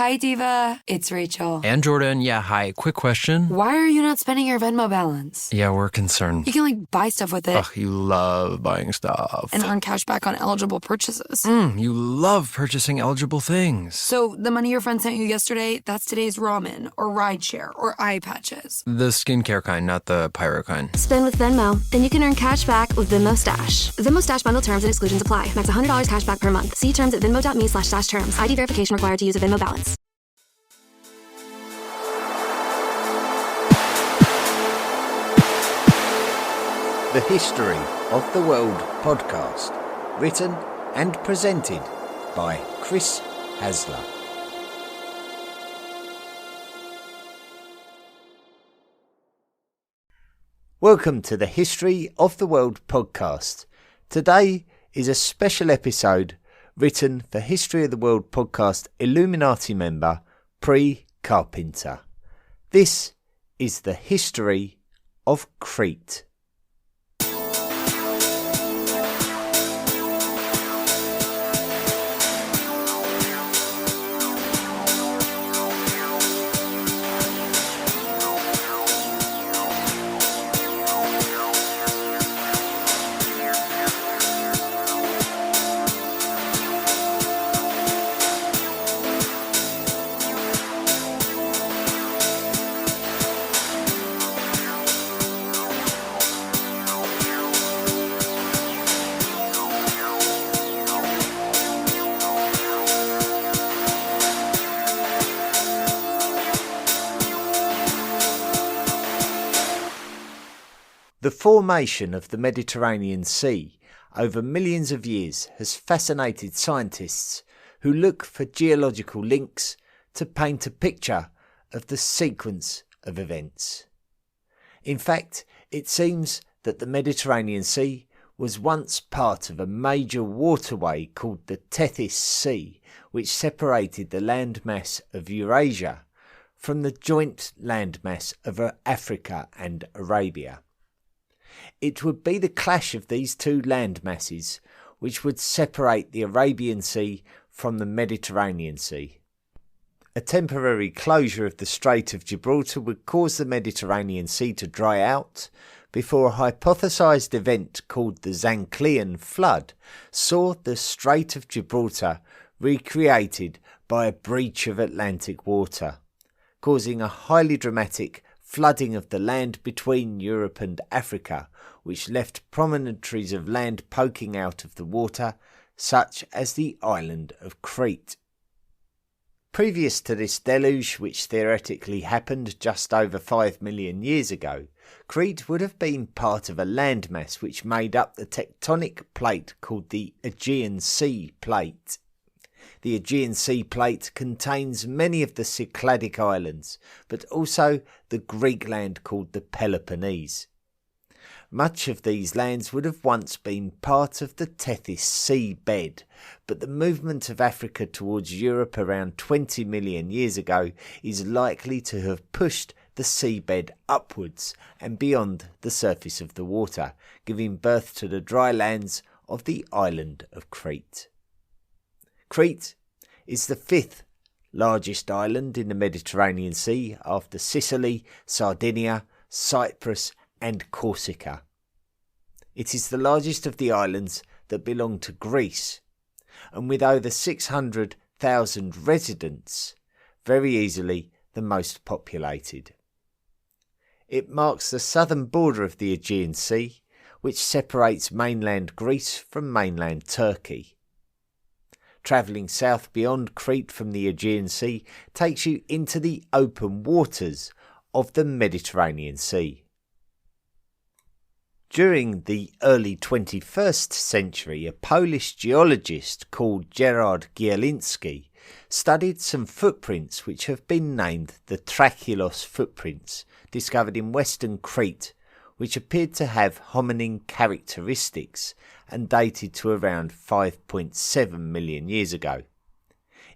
Hi, Diva. It's Rachel. And Jordan. Yeah, hi. Quick question. Why are you not spending your Venmo balance? Yeah, we're concerned. You can, buy stuff with it. Ugh, you love buying stuff. And earn cash back on eligible purchases. You love purchasing eligible things. So the money your friend sent you yesterday, that's today's ramen or rideshare or eye patches. The skincare kind, not the pyro kind. Spend with Venmo, then you can earn cash back with Venmo Stash. Venmo Stash bundle terms and exclusions apply. Max $100 cash back per month. See terms at venmo.me/stash terms. ID verification required to use a Venmo balance. The History of the World podcast, written and presented by Chris Hasler. Welcome to the History of the World podcast. Today is a special episode written for History of the World podcast Illuminati member Pre Carpenter. This is the history of Crete. The formation of the Mediterranean Sea over millions of years has fascinated scientists who look for geological links to paint a picture of the sequence of events. In fact, it seems that the Mediterranean Sea was once part of a major waterway called the Tethys Sea, which separated the landmass of Eurasia from the joint landmass of Africa and Arabia. It would be the clash of these two land masses which would separate the Arabian Sea from the Mediterranean Sea. A temporary closure of the Strait of Gibraltar would cause the Mediterranean Sea to dry out before a hypothesized event called the Zanclean Flood saw the Strait of Gibraltar recreated by a breach of Atlantic water, causing a highly dramatic flooding of the land between Europe and Africa, which left promontories of land poking out of the water, such as the island of Crete. Previous to this deluge, which theoretically happened just over 5 million years ago, Crete would have been part of a landmass which made up the tectonic plate called the Aegean Sea Plate. The Aegean Sea Plate contains many of the Cycladic islands, but also the Greek land called the Peloponnese. Much of these lands would have once been part of the Tethys Sea bed, but the movement of Africa towards Europe around 20 million years ago is likely to have pushed the seabed upwards and beyond the surface of the water, giving birth to the dry lands of the island of Crete. Crete is the fifth largest island in the Mediterranean Sea after Sicily, Sardinia, Cyprus and Corsica. It is the largest of the islands that belong to Greece, and with over 600,000 residents, very easily the most populated. It marks the southern border of the Aegean Sea, which separates mainland Greece from mainland Turkey. Travelling south beyond Crete from the Aegean Sea takes you into the open waters of the Mediterranean Sea. During the early 21st century, a Polish geologist called Gerard Gielinski studied some footprints which have been named the Trachulos footprints, discovered in western Crete, which appeared to have hominin characteristics and dated to around 5.7 million years ago.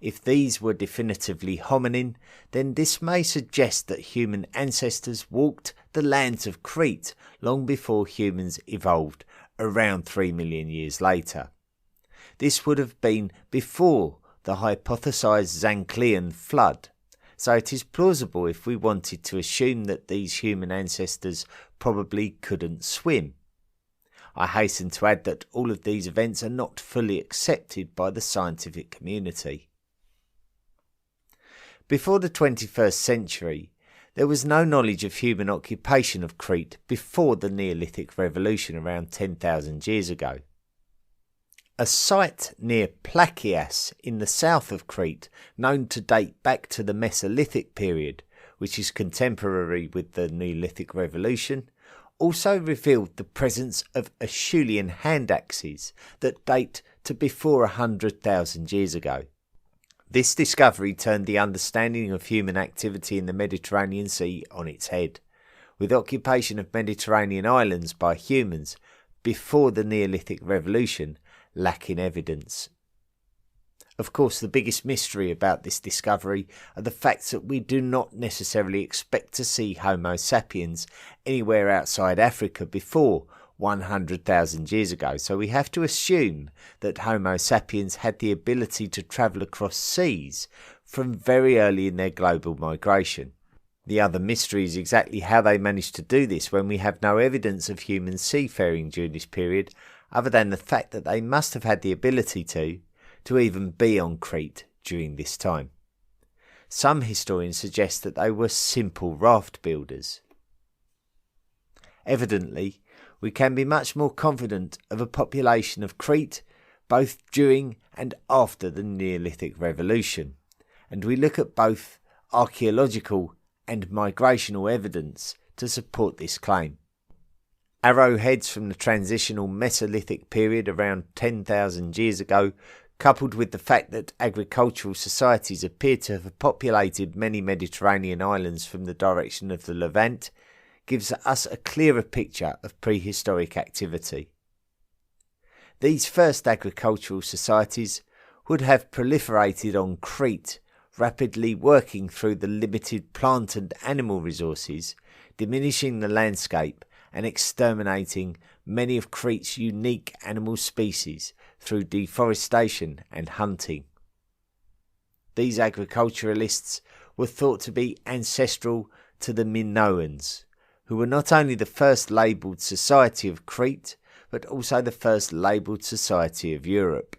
If these were definitively hominin, then this may suggest that human ancestors walked the lands of Crete long before humans evolved, around 3 million years later. This would have been before the hypothesized Zanclean flood, so it is plausible if we wanted to assume that these human ancestors probably couldn't swim. I hasten to add that all of these events are not fully accepted by the scientific community. Before the 21st century, there was no knowledge of human occupation of Crete before the Neolithic Revolution around 10,000 years ago. A site near Plakias in the south of Crete, known to date back to the Mesolithic period, which is contemporary with the Neolithic Revolution, also revealed the presence of Acheulean hand axes that date to before 100,000 years ago. This discovery turned the understanding of human activity in the Mediterranean Sea on its head, with occupation of Mediterranean islands by humans before the Neolithic Revolution lacking evidence. Of course, the biggest mystery about this discovery are the facts that we do not necessarily expect to see Homo sapiens anywhere outside Africa before 100,000 years ago, so we have to assume that Homo sapiens had the ability to travel across seas from very early in their global migration. The other mystery is exactly how they managed to do this when we have no evidence of human seafaring during this period, other than the fact that they must have had the ability to even be on Crete during this time. Some historians suggest that they were simple raft builders. Evidently, we can be much more confident of a population of Crete both during and after the Neolithic Revolution, and we look at both archaeological and migrational evidence to support this claim. Arrowheads from the transitional Mesolithic period around 10,000 years ago, coupled with the fact that agricultural societies appear to have populated many Mediterranean islands from the direction of the Levant, gives us a clearer picture of prehistoric activity. These first agricultural societies would have proliferated on Crete, rapidly working through the limited plant and animal resources, diminishing the landscape and exterminating many of Crete's unique animal species through deforestation and hunting. These agriculturalists were thought to be ancestral to the Minoans, who were not only the first labelled society of Crete, but also the first labelled society of Europe.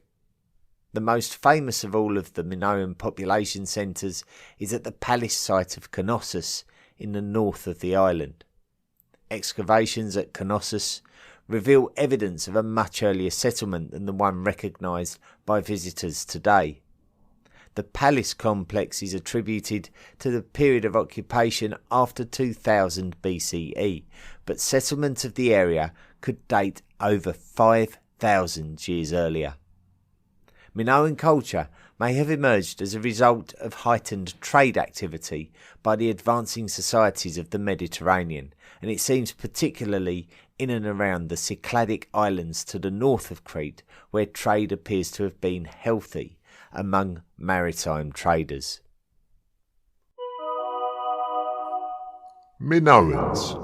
The most famous of all of the Minoan population centres is at the palace site of Knossos in the north of the island. Excavations at Knossos reveal evidence of a much earlier settlement than the one recognised by visitors today. The palace complex is attributed to the period of occupation after 2000 BCE, but settlement of the area could date over 5,000 years earlier. Minoan culture may have emerged as a result of heightened trade activity by the advancing societies of the Mediterranean, and it seems particularly in and around the Cycladic islands to the north of Crete, where trade appears to have been healthy among maritime traders. Minoans.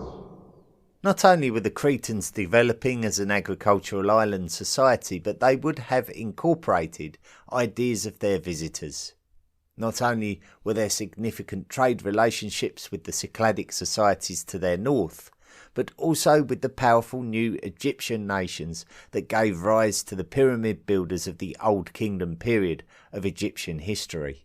Not only were the Cretans developing as an agricultural island society, but they would have incorporated ideas of their visitors. Not only were there significant trade relationships with the Cycladic societies to their north, but also with the powerful new Egyptian nations that gave rise to the pyramid builders of the Old Kingdom period of Egyptian history.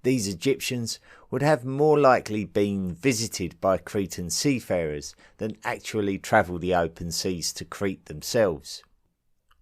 These Egyptians would have more likely been visited by Cretan seafarers than actually travel the open seas to Crete themselves.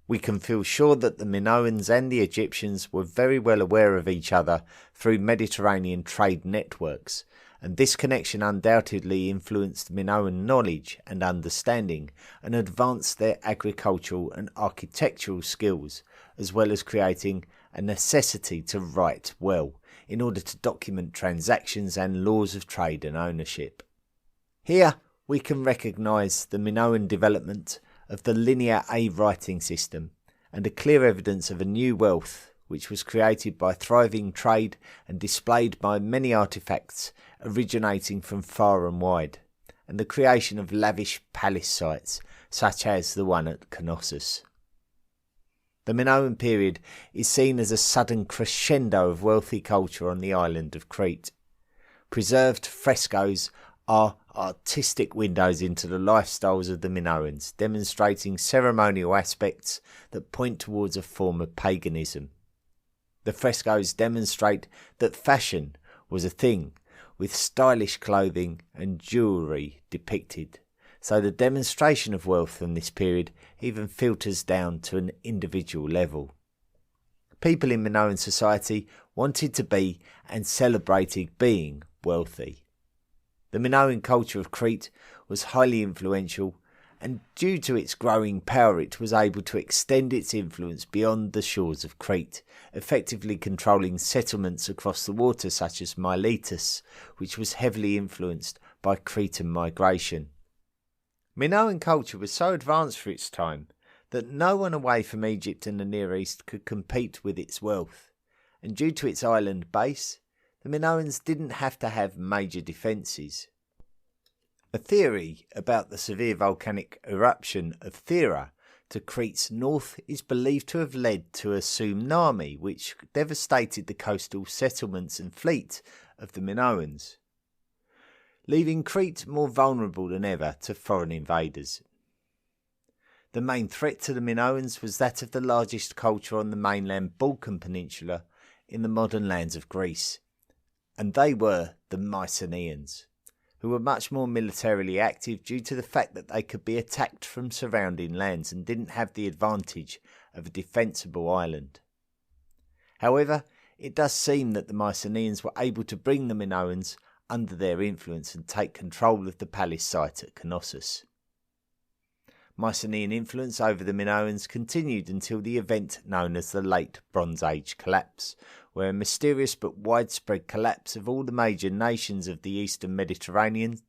We can feel sure that the Minoans and the Egyptians were very well aware of each other through Mediterranean trade networks, and this connection undoubtedly influenced Minoan knowledge and understanding and advanced their agricultural and architectural skills, as well as creating a necessity to write well in order to document transactions and laws of trade and ownership. Here we can recognise the Minoan development of the linear A writing system and a clear evidence of a new wealth which was created by thriving trade and displayed by many artefacts originating from far and wide, and the creation of lavish palace sites such as the one at Knossos. The Minoan period is seen as a sudden crescendo of wealthy culture on the island of Crete. Preserved frescoes are artistic windows into the lifestyles of the Minoans, demonstrating ceremonial aspects that point towards a form of paganism. The frescoes demonstrate that fashion was a thing, with stylish clothing and jewellery depicted, so the demonstration of wealth from this period even filters down to an individual level. People in Minoan society wanted to be and celebrated being wealthy. The Minoan culture of Crete was highly influential, and due to its growing power it was able to extend its influence beyond the shores of Crete, effectively controlling settlements across the water such as Miletus, which was heavily influenced by Cretan migration. Minoan culture was so advanced for its time that no one away from Egypt and the Near East could compete with its wealth, and due to its island base, the Minoans didn't have to have major defences. A theory about the severe volcanic eruption of Thera to Crete's north is believed to have led to a tsunami which devastated the coastal settlements and fleet of the Minoans, leaving Crete more vulnerable than ever to foreign invaders. The main threat to the Minoans was that of the largest culture on the mainland Balkan Peninsula in the modern lands of Greece, and they were the Mycenaeans, who were much more militarily active due to the fact that they could be attacked from surrounding lands and didn't have the advantage of a defensible island. However, it does seem that the Mycenaeans were able to bring the Minoans under their influence and take control of the palace site at Knossos. Mycenaean influence over the Minoans continued until the event known as the Late Bronze Age collapse, where a mysterious but widespread collapse of all the major nations of the Eastern Mediterranean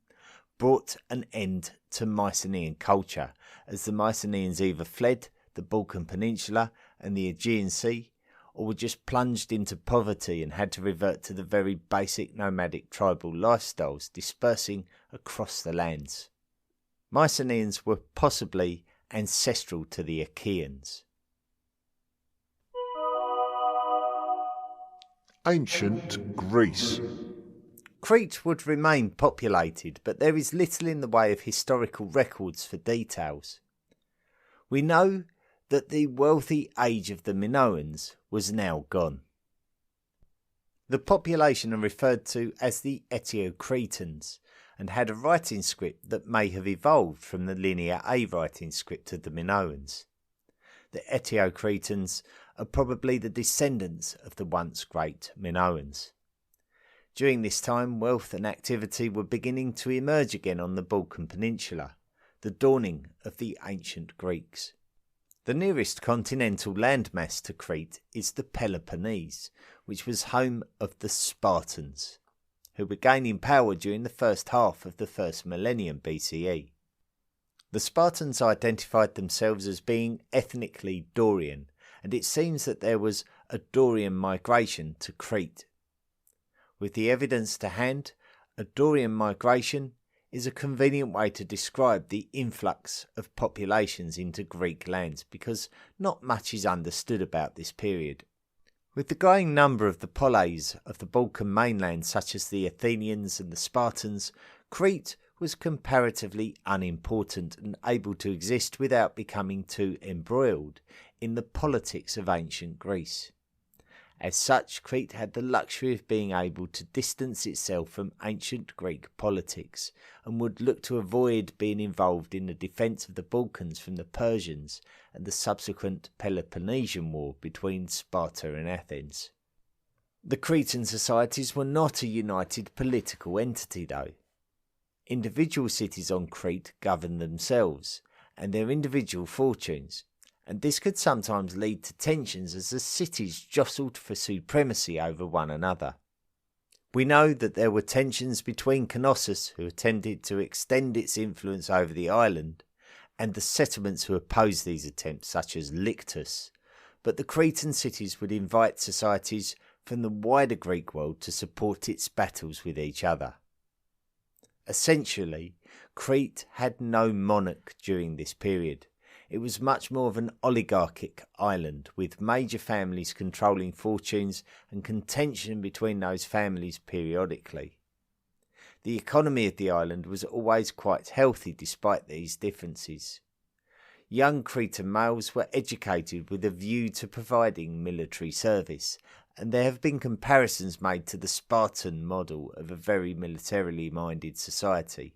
brought an end to Mycenaean culture, as the Mycenaeans either fled the Balkan Peninsula and the Aegean Sea, or were just plunged into poverty and had to revert to the very basic nomadic tribal lifestyles, dispersing across the lands. Mycenaeans were possibly ancestral to the Achaeans. Ancient Greece. Crete would remain populated, but there is little in the way of historical records for details. We know that the wealthy age of the Minoans was now gone. The population are referred to as the Etocretans, and had a writing script that may have evolved from the Linear A writing script of the Minoans. The Etocretans are probably the descendants of the once great Minoans. During this time, wealth and activity were beginning to emerge again on the Balkan Peninsula, the dawning of the ancient Greeks. The nearest continental landmass to Crete is the Peloponnese, which was home of the Spartans, who were gaining power during the first half of the first millennium BCE. The Spartans identified themselves as being ethnically Dorian, and it seems that there was a Dorian migration to Crete. With the evidence to hand, a Dorian migration is a convenient way to describe the influx of populations into Greek lands, because not much is understood about this period. With the growing number of the poleis of the Balkan mainland, such as the Athenians and the Spartans, Crete was comparatively unimportant and able to exist without becoming too embroiled in the politics of ancient Greece. As such, Crete had the luxury of being able to distance itself from ancient Greek politics, and would look to avoid being involved in the defence of the Balkans from the Persians and the subsequent Peloponnesian War between Sparta and Athens. The Cretan societies were not a united political entity though. Individual cities on Crete governed themselves and their individual fortunes, and this could sometimes lead to tensions as the cities jostled for supremacy over one another. We know that there were tensions between Knossos, who attempted to extend its influence over the island, and the settlements who opposed these attempts, such as Lyctus, but the Cretan cities would invite societies from the wider Greek world to support its battles with each other. Essentially, Crete had no monarch during this period. It was much more of an oligarchic island, with major families controlling fortunes and contention between those families periodically. The economy of the island was always quite healthy despite these differences. Young Cretan males were educated with a view to providing military service, and there have been comparisons made to the Spartan model of a very militarily minded society.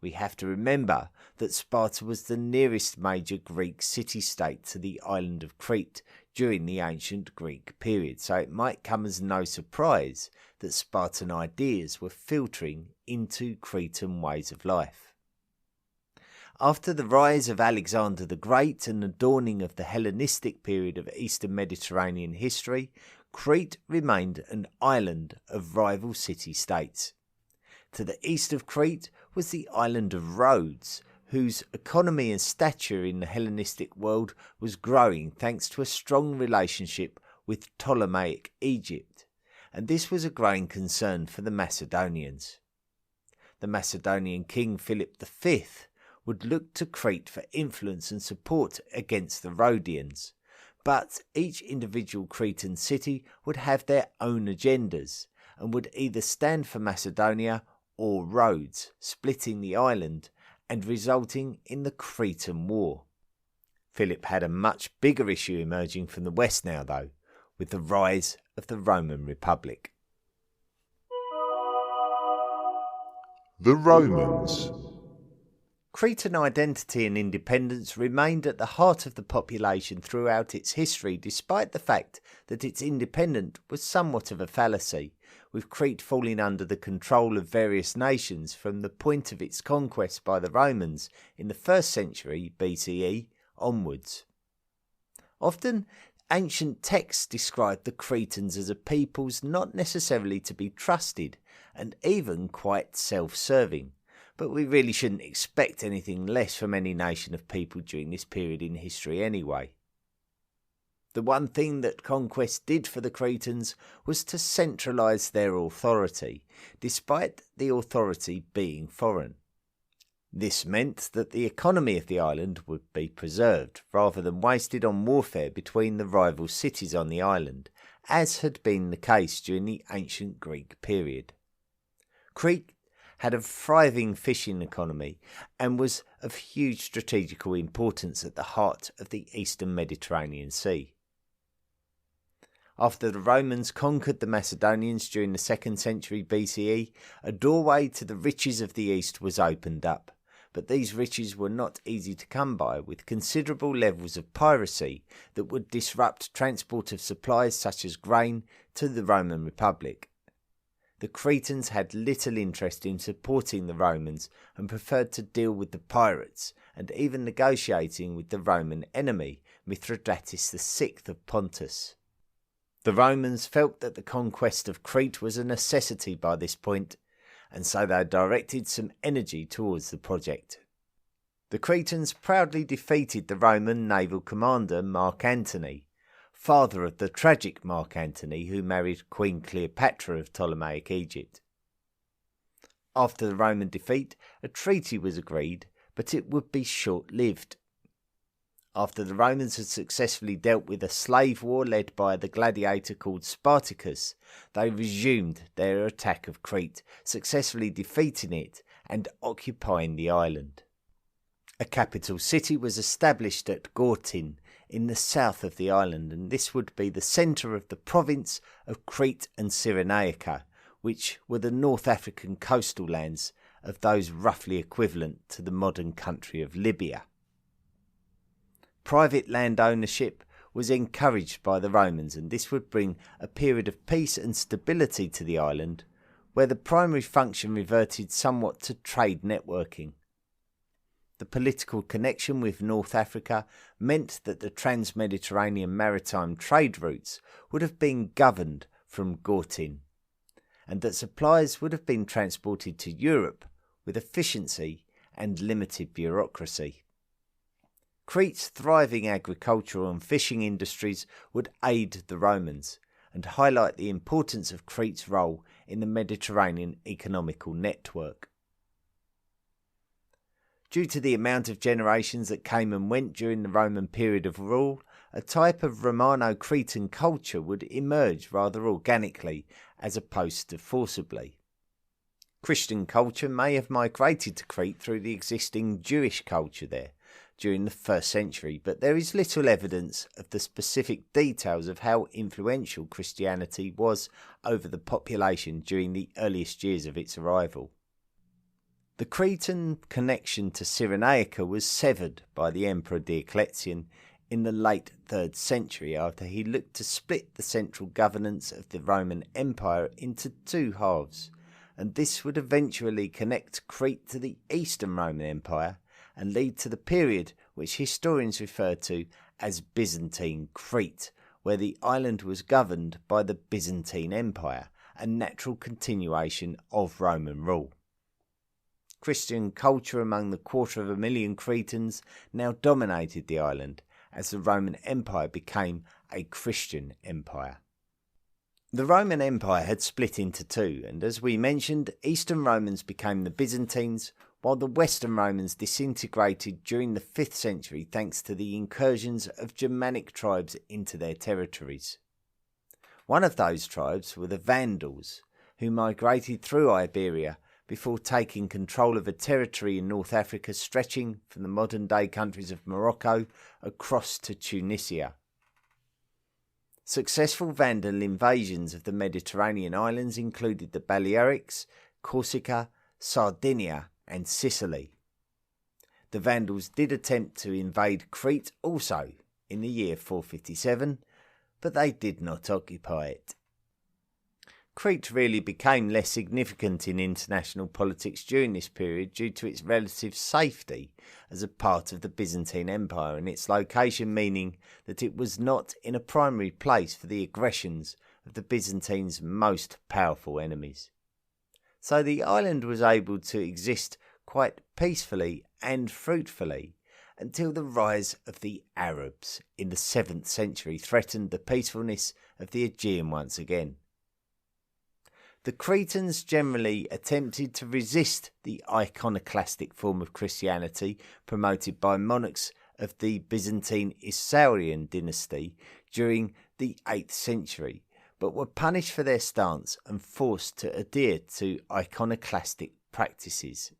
We have to remember that Sparta was the nearest major Greek city-state to the island of Crete during the ancient Greek period, so it might come as no surprise that Spartan ideas were filtering into Cretan ways of life. After the rise of Alexander the Great and the dawning of the Hellenistic period of Eastern Mediterranean history, Crete remained an island of rival city-states. To the east of Crete was the island of Rhodes, whose economy and stature in the Hellenistic world was growing thanks to a strong relationship with Ptolemaic Egypt, and this was a growing concern for the Macedonians. The Macedonian king Philip V would look to Crete for influence and support against the Rhodians, but each individual Cretan city would have their own agendas and would either stand for Macedonia or Rhodes, splitting the island and resulting in the Cretan War. Philip had a much bigger issue emerging from the west now, though, with the rise of the Roman Republic. The Romans. Cretan identity and independence remained at the heart of the population throughout its history, despite the fact that its independence was somewhat of a fallacy, with Crete falling under the control of various nations from the point of its conquest by the Romans in the 1st century BCE onwards. Often, ancient texts describe the Cretans as a peoples not necessarily to be trusted, and even quite self-serving. But we really shouldn't expect anything less from any nation of people during this period in history anyway. The one thing that conquest did for the Cretans was to centralise their authority, despite the authority being foreign. This meant that the economy of the island would be preserved, rather than wasted on warfare between the rival cities on the island, as had been the case during the ancient Greek period. Crete had a thriving fishing economy and was of huge strategical importance at the heart of the Eastern Mediterranean Sea. After the Romans conquered the Macedonians during the 2nd century BCE, a doorway to the riches of the East was opened up, but these riches were not easy to come by, with considerable levels of piracy that would disrupt transport of supplies such as grain to the Roman Republic. The Cretans had little interest in supporting the Romans and preferred to deal with the pirates and even negotiating with the Roman enemy, Mithridates VI of Pontus. The Romans felt that the conquest of Crete was a necessity by this point, and so they directed some energy towards the project. The Cretans proudly defeated the Roman naval commander Mark Antony, father of the tragic Mark Antony who married Queen Cleopatra of Ptolemaic Egypt. After the Roman defeat, a treaty was agreed, but it would be short-lived. After the Romans had successfully dealt with a slave war led by the gladiator called Spartacus, they resumed their attack of Crete, successfully defeating it and occupying the island. A capital city was established at Gortyn in the south of the island, and this would be the centre of the province of Crete and Cyrenaica, which were the North African coastal lands of those roughly equivalent to the modern country of Libya. Private land ownership was encouraged by the Romans, and this would bring a period of peace and stability to the island, where the primary function reverted somewhat to trade networking. The political connection with North Africa meant that the trans-Mediterranean maritime trade routes would have been governed from Gortyn, and that supplies would have been transported to Europe with efficiency and limited bureaucracy. Crete's thriving agricultural and fishing industries would aid the Romans and highlight the importance of Crete's role in the Mediterranean economical network. Due to the amount of generations that came and went during the Roman period of rule, a type of Romano-Cretan culture would emerge rather organically as opposed to forcibly. Christian culture may have migrated to Crete through the existing Jewish culture there during the 1st century, but there is little evidence of the specific details of how influential Christianity was over the population during the earliest years of its arrival. The Cretan connection to Cyrenaica was severed by the Emperor Diocletian in the late 3rd century after he looked to split the central governance of the Roman Empire into 2 halves, and this would eventually connect Crete to the Eastern Roman Empire and lead to the period which historians refer to as Byzantine Crete, where the island was governed by the Byzantine Empire, a natural continuation of Roman rule. Christian culture among the 250,000 Cretans now dominated the island as the Roman Empire became a Christian empire. The Roman Empire had split into 2, and as we mentioned, Eastern Romans became the Byzantines, while the Western Romans disintegrated during the 5th century thanks to the incursions of Germanic tribes into their territories. One of those tribes were the Vandals, who migrated through Iberia before taking control of a territory in North Africa stretching from the modern-day countries of Morocco across to Tunisia. Successful Vandal invasions of the Mediterranean islands included the Balearics, Corsica, Sardinia and Sicily. The Vandals did attempt to invade Crete also in the year 457, but they did not occupy it. Crete really became less significant in international politics during this period due to its relative safety as a part of the Byzantine Empire and its location meaning that it was not in a primary place for the aggressions of the Byzantines' most powerful enemies. So the island was able to exist quite peacefully and fruitfully until the rise of the Arabs in the 7th century threatened the peacefulness of the Aegean once again. The Cretans generally attempted to resist the iconoclastic form of Christianity promoted by monarchs of the Byzantine Isaurian dynasty during the 8th century, but were punished for their stance and forced to adhere to iconoclastic practices.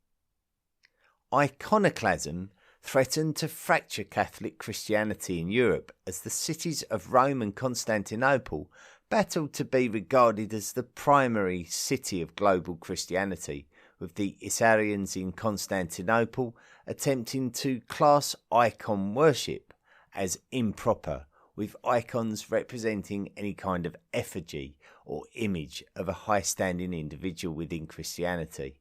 Iconoclasm threatened to fracture Catholic Christianity in Europe as the cities of Rome and Constantinople battled to be regarded as the primary city of global Christianity, with the Isaurians in Constantinople attempting to class icon worship as improper, with icons representing any kind of effigy or image of a high-standing individual within Christianity.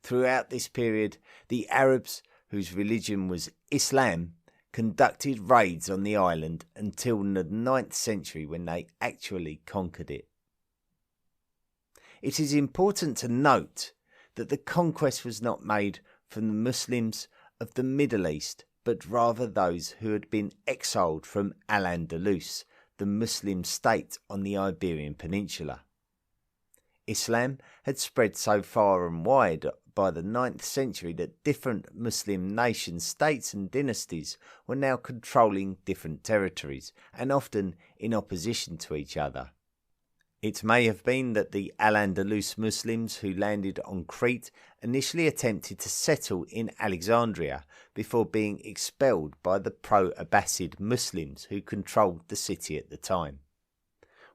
Throughout this period, the Arabs, whose religion was Islam, conducted raids on the island until the 9th century when they actually conquered it. It is important to note that the conquest was not made from the Muslims of the Middle East, but rather those who had been exiled from Al-Andalus, the Muslim state on the Iberian Peninsula. Islam had spread so far and wide by the 9th century that different Muslim nation states and dynasties were now controlling different territories and often in opposition to each other. It may have been that the Al-Andalus Muslims who landed on Crete initially attempted to settle in Alexandria before being expelled by the pro-Abbasid Muslims who controlled the city at the time.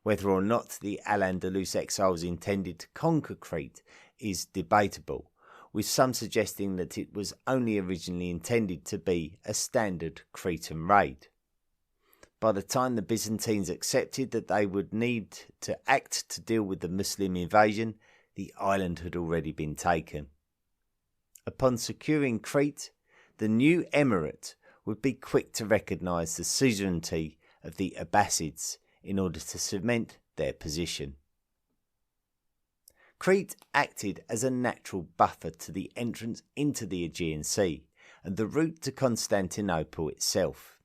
Whether or not the Al-Andalus exiles intended to conquer Crete is debatable, with some suggesting that it was only originally intended to be a standard Cretan raid. By the time the Byzantines accepted that they would need to act to deal with the Muslim invasion, the island had already been taken. Upon securing Crete, the new emirate would be quick to recognise the suzerainty of the Abbasids in order to cement their position. Crete acted as a natural buffer to the entrance into the Aegean Sea and the route to Constantinople itself.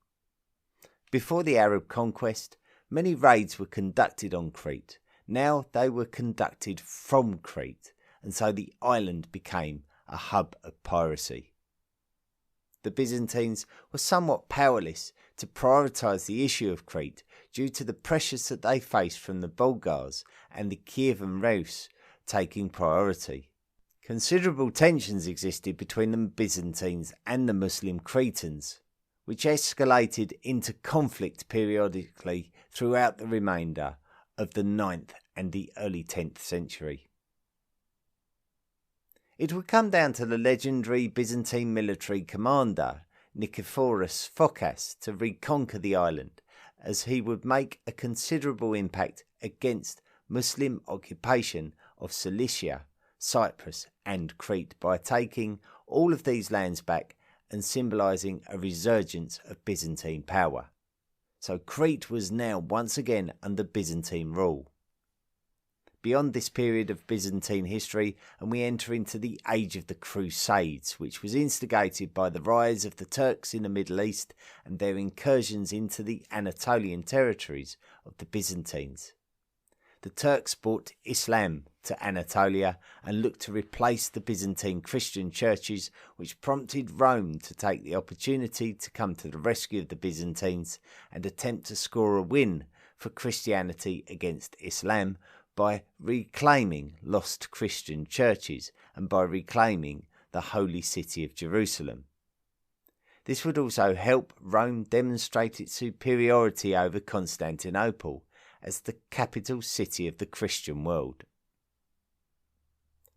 Before the Arab conquest, many raids were conducted on Crete. Now they were conducted from Crete, and so the island became a hub of piracy. the Byzantines were somewhat powerless to prioritise the issue of Crete due to the pressures that they faced from the Bulgars and the Kievan Rus taking priority. Considerable tensions existed between the Byzantines and the Muslim Cretans, which escalated into conflict periodically throughout the remainder of the 9th and the early 10th century. It would come down to the legendary Byzantine military commander Nicephorus Phocas to reconquer the island, as he would make a considerable impact against Muslim occupation of Cilicia, Cyprus and Crete by taking all of these lands back and symbolising a resurgence of Byzantine power. So Crete was now once again under Byzantine rule. Beyond this period of Byzantine history, and we enter into the age of the Crusades, which was instigated by the rise of the Turks in the Middle East and their incursions into the Anatolian territories of the Byzantines. The Turks brought Islam to Anatolia and looked to replace the Byzantine Christian churches, which prompted Rome to take the opportunity to come to the rescue of the Byzantines and attempt to score a win for Christianity against Islam by reclaiming lost Christian churches and by reclaiming the holy city of Jerusalem. This would also help Rome demonstrate its superiority over Constantinople as the capital city of the Christian world.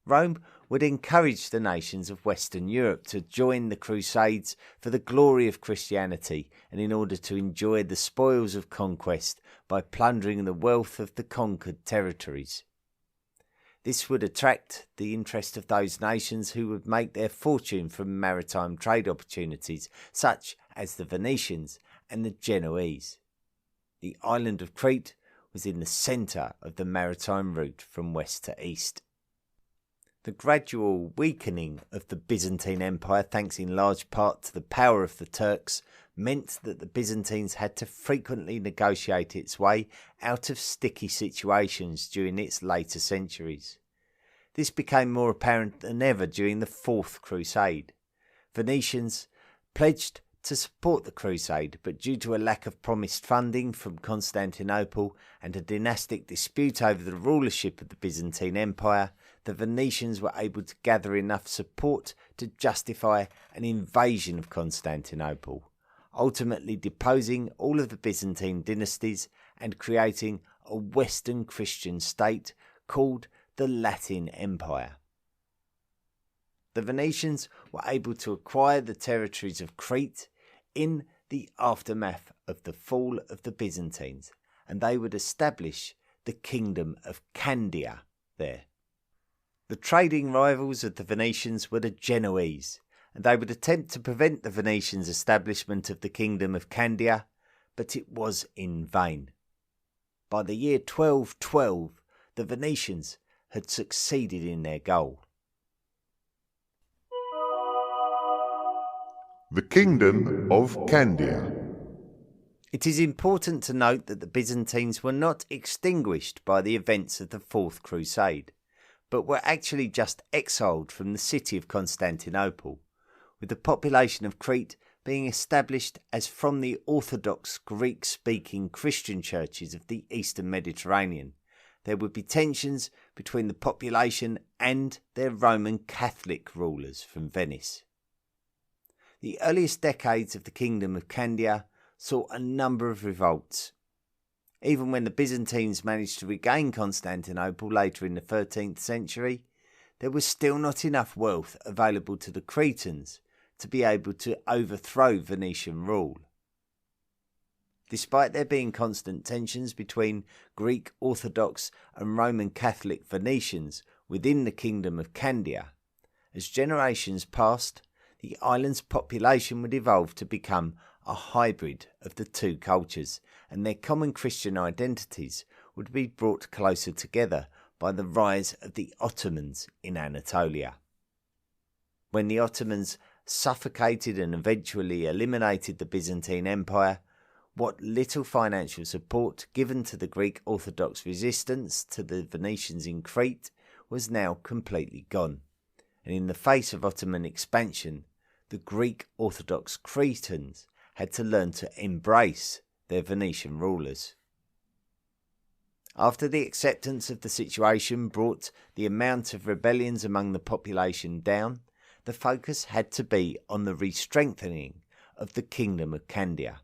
Rome would encourage the nations of Western Europe to join the Crusades for the glory of Christianity and in order to enjoy the spoils of conquest by plundering the wealth of the conquered territories. This would attract the interest of those nations who would make their fortune from maritime trade opportunities, such as the Venetians and the Genoese. The island of Crete was in the centre of the maritime route from west to east. The gradual weakening of the Byzantine Empire, thanks in large part to the power of the Turks, meant that the Byzantines had to frequently negotiate its way out of sticky situations during its later centuries. This became more apparent than ever during the Fourth Crusade. Venetians pledged to support the crusade, but due to a lack of promised funding from Constantinople and a dynastic dispute over the rulership of the Byzantine Empire, the Venetians were able to gather enough support to justify an invasion of Constantinople, ultimately deposing all of the Byzantine dynasties and creating a Western Christian state called the Latin Empire. The Venetians were able to acquire the territories of Crete in the aftermath of the fall of the Byzantines, and they would establish the kingdom of Candia there. The trading rivals of the Venetians were the Genoese, and they would attempt to prevent the Venetians' establishment of the kingdom of Candia, but it was in vain. By the year 1212, the Venetians had succeeded in their goal. The Kingdom of Candia. It is important to note that the Byzantines were not extinguished by the events of the Fourth Crusade, but were actually just exiled from the city of Constantinople, with the population of Crete being established as from the Orthodox Greek-speaking Christian churches of the Eastern Mediterranean. There would be tensions between the population and their Roman Catholic rulers from Venice. The earliest decades of the Kingdom of Candia saw a number of revolts. Even when the Byzantines managed to regain Constantinople later in the 13th century, there was still not enough wealth available to the Cretans to be able to overthrow Venetian rule. Despite there being constant tensions between Greek Orthodox and Roman Catholic Venetians within the Kingdom of Candia, as generations passed, the island's population would evolve to become a hybrid of the two cultures, and their common Christian identities would be brought closer together by the rise of the Ottomans in Anatolia. When the Ottomans suffocated and eventually eliminated the Byzantine Empire, what little financial support given to the Greek Orthodox resistance to the Venetians in Crete was now completely gone, and in the face of Ottoman expansion, the Greek Orthodox Cretans had to learn to embrace their Venetian rulers. After the acceptance of the situation brought the amount of rebellions among the population down, the focus had to be on the re-strengthening of the Kingdom of Candia.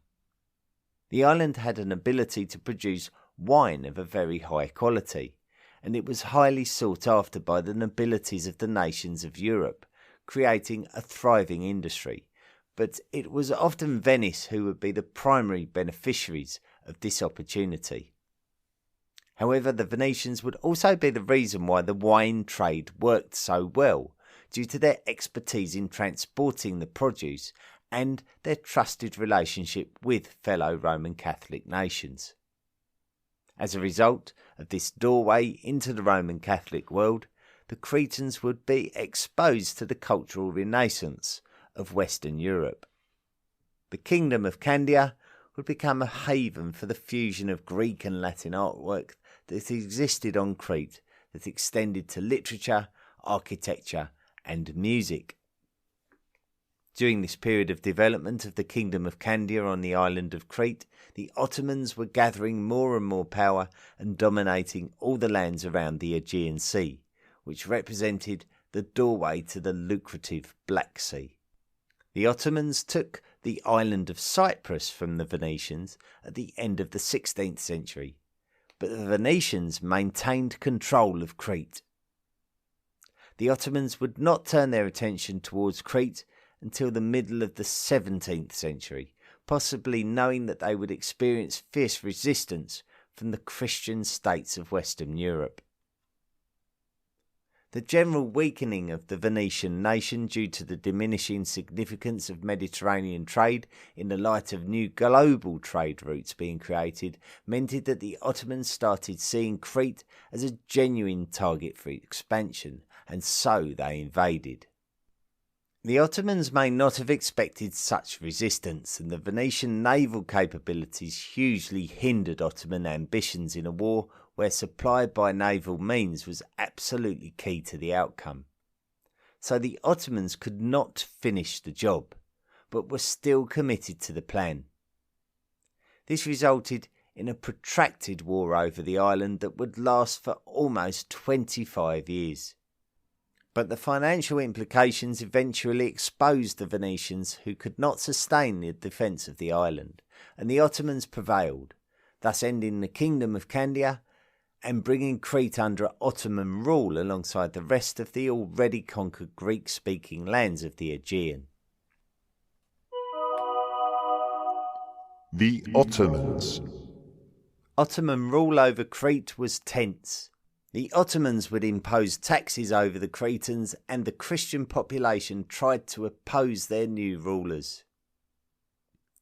The island had an ability to produce wine of a very high quality, and it was highly sought after by the nobilities of the nations of Europe, creating a thriving industry. But it was often Venice who would be the primary beneficiaries of this opportunity. However, the Venetians would also be the reason why the wine trade worked so well, due to their expertise in transporting the produce and their trusted relationship with fellow Roman Catholic nations. As a result of this doorway into the Roman Catholic world, the Cretans would be exposed to the cultural renaissance of Western Europe. The Kingdom of Candia would become a haven for the fusion of Greek and Latin artwork that existed on Crete, that extended to literature, architecture, and music. During this period of development of the Kingdom of Candia on the island of Crete, the Ottomans were gathering more and more power and dominating all the lands around the Aegean Sea, which represented the doorway to the lucrative Black Sea. The Ottomans took the island of Cyprus from the Venetians at the end of the 16th century, but the Venetians maintained control of Crete. The Ottomans would not turn their attention towards Crete until the middle of the 17th century, possibly knowing that they would experience fierce resistance from the Christian states of Western Europe. The general weakening of the Venetian nation due to the diminishing significance of Mediterranean trade in the light of new global trade routes being created meant that the Ottomans started seeing Crete as a genuine target for expansion, and so they invaded. The Ottomans may not have expected such resistance, and the Venetian naval capabilities hugely hindered Ottoman ambitions in a war where supply by naval means was absolutely key to the outcome. So the Ottomans could not finish the job, but were still committed to the plan. This resulted in a protracted war over the island that would last for almost 25 years. But the financial implications eventually exposed the Venetians, who could not sustain the defence of the island, and the Ottomans prevailed, thus ending the Kingdom of Candia and bringing Crete under Ottoman rule alongside the rest of the already conquered Greek-speaking lands of the Aegean. The Ottomans. Ottoman rule over Crete was tense. The Ottomans would impose taxes over the Cretans, and the Christian population tried to oppose their new rulers.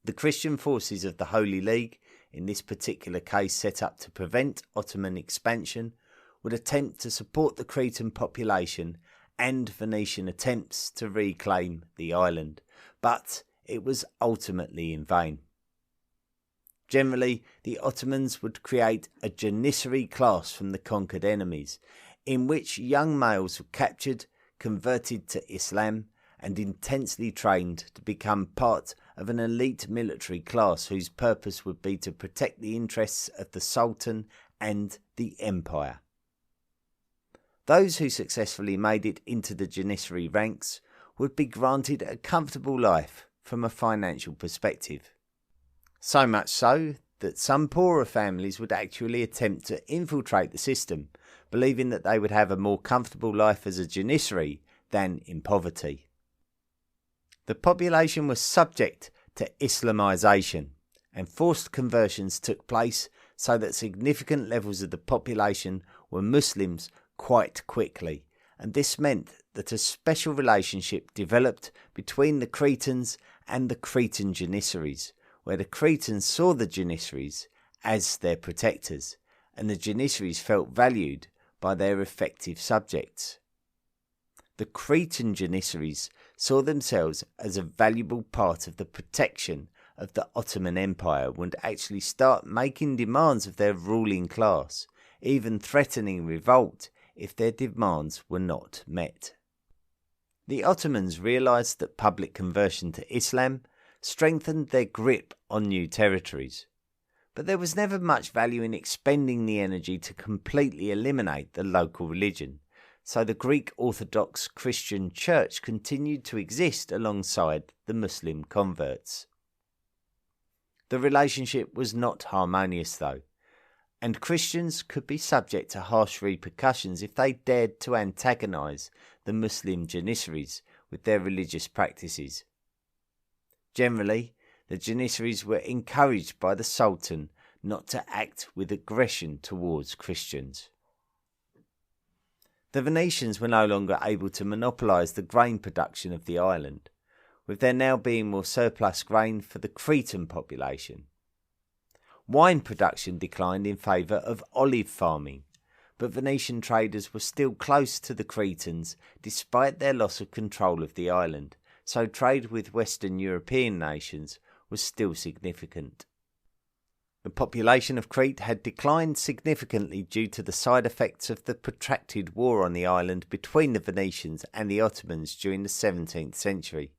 The Christian forces of the Holy League, in this particular case set up to prevent Ottoman expansion, would attempt to support the Cretan population and Venetian attempts to reclaim the island, but it was ultimately in vain. Generally, the Ottomans would create a janissary class from the conquered enemies, in which young males were captured, converted to Islam, and intensely trained to become part of an elite military class whose purpose would be to protect the interests of the Sultan and the Empire. Those who successfully made it into the janissary ranks would be granted a comfortable life from a financial perspective. So much so that some poorer families would actually attempt to infiltrate the system, believing that they would have a more comfortable life as a janissary than in poverty. The population was subject to Islamisation, and forced conversions took place so that significant levels of the population were Muslims quite quickly, and this meant that a special relationship developed between the Cretans and the Cretan janissaries, where the Cretans saw the janissaries as their protectors, and the janissaries felt valued by their effective subjects. The Cretan janissaries saw themselves as a valuable part of the protection of the Ottoman Empire, would actually start making demands of their ruling class, even threatening revolt if their demands were not met. The Ottomans realised that public conversion to Islam strengthened their grip on new territories, but there was never much value in expending the energy to completely eliminate the local religion, so the Greek Orthodox Christian Church continued to exist alongside the Muslim converts. The relationship was not harmonious though, and Christians could be subject to harsh repercussions if they dared to antagonise the Muslim Janissaries with their religious practices. Generally, the Janissaries were encouraged by the Sultan not to act with aggression towards Christians. The Venetians were no longer able to monopolise the grain production of the island, with there now being more surplus grain for the Cretan population. Wine production declined in favour of olive farming, but Venetian traders were still close to the Cretans despite their loss of control of the island, so trade with Western European nations was still significant. The population of Crete had declined significantly due to the side effects of the protracted war on the island between the Venetians and the Ottomans during the 17th century,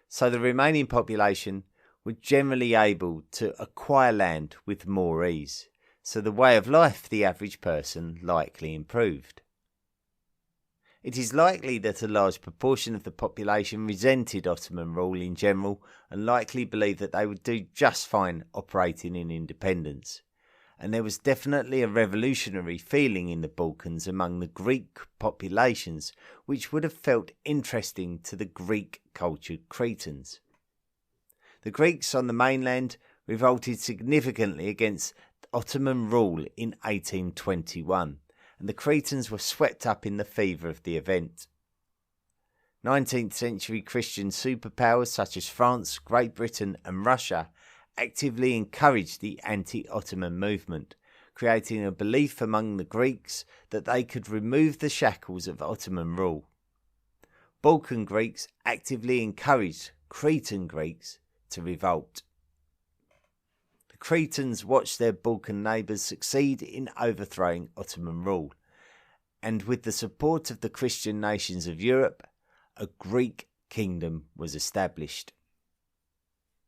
so the remaining population were generally able to acquire land with more ease, so the way of life for the average person likely improved. It is likely that a large proportion of the population resented Ottoman rule in general and likely believed that they would do just fine operating in independence, and there was definitely a revolutionary feeling in the Balkans among the Greek populations which would have felt interesting to the Greek-cultured Cretans. The Greeks on the mainland revolted significantly against Ottoman rule in 1821, and the Cretans were swept up in the fever of the event. 19th century Christian superpowers such as France, Great Britain and Russia actively encouraged the anti-Ottoman movement, creating a belief among the Greeks that they could remove the shackles of Ottoman rule. Balkan Greeks actively encouraged Cretan Greeks to revolt. The Cretans watched their Balkan neighbours succeed in overthrowing Ottoman rule, and with the support of the Christian nations of Europe, a Greek kingdom was established.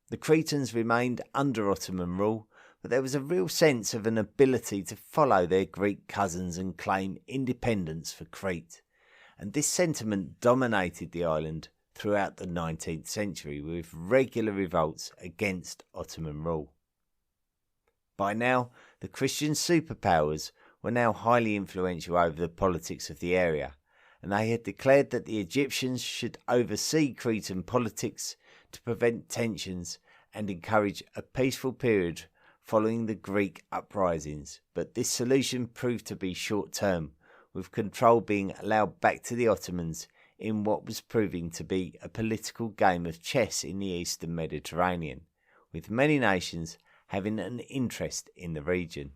The Cretans remained under Ottoman rule, but there was a real sense of an ability to follow their Greek cousins and claim independence for Crete, and this sentiment dominated the island throughout the 19th century with regular revolts against Ottoman rule. By now, the Christian superpowers were now highly influential over the politics of the area, and they had declared that the Egyptians should oversee Cretan politics to prevent tensions and encourage a peaceful period following the Greek uprisings, but this solution proved to be short-term, with control being allowed back to the Ottomans in what was proving to be a political game of chess in the eastern Mediterranean, with many nations having an interest in the region.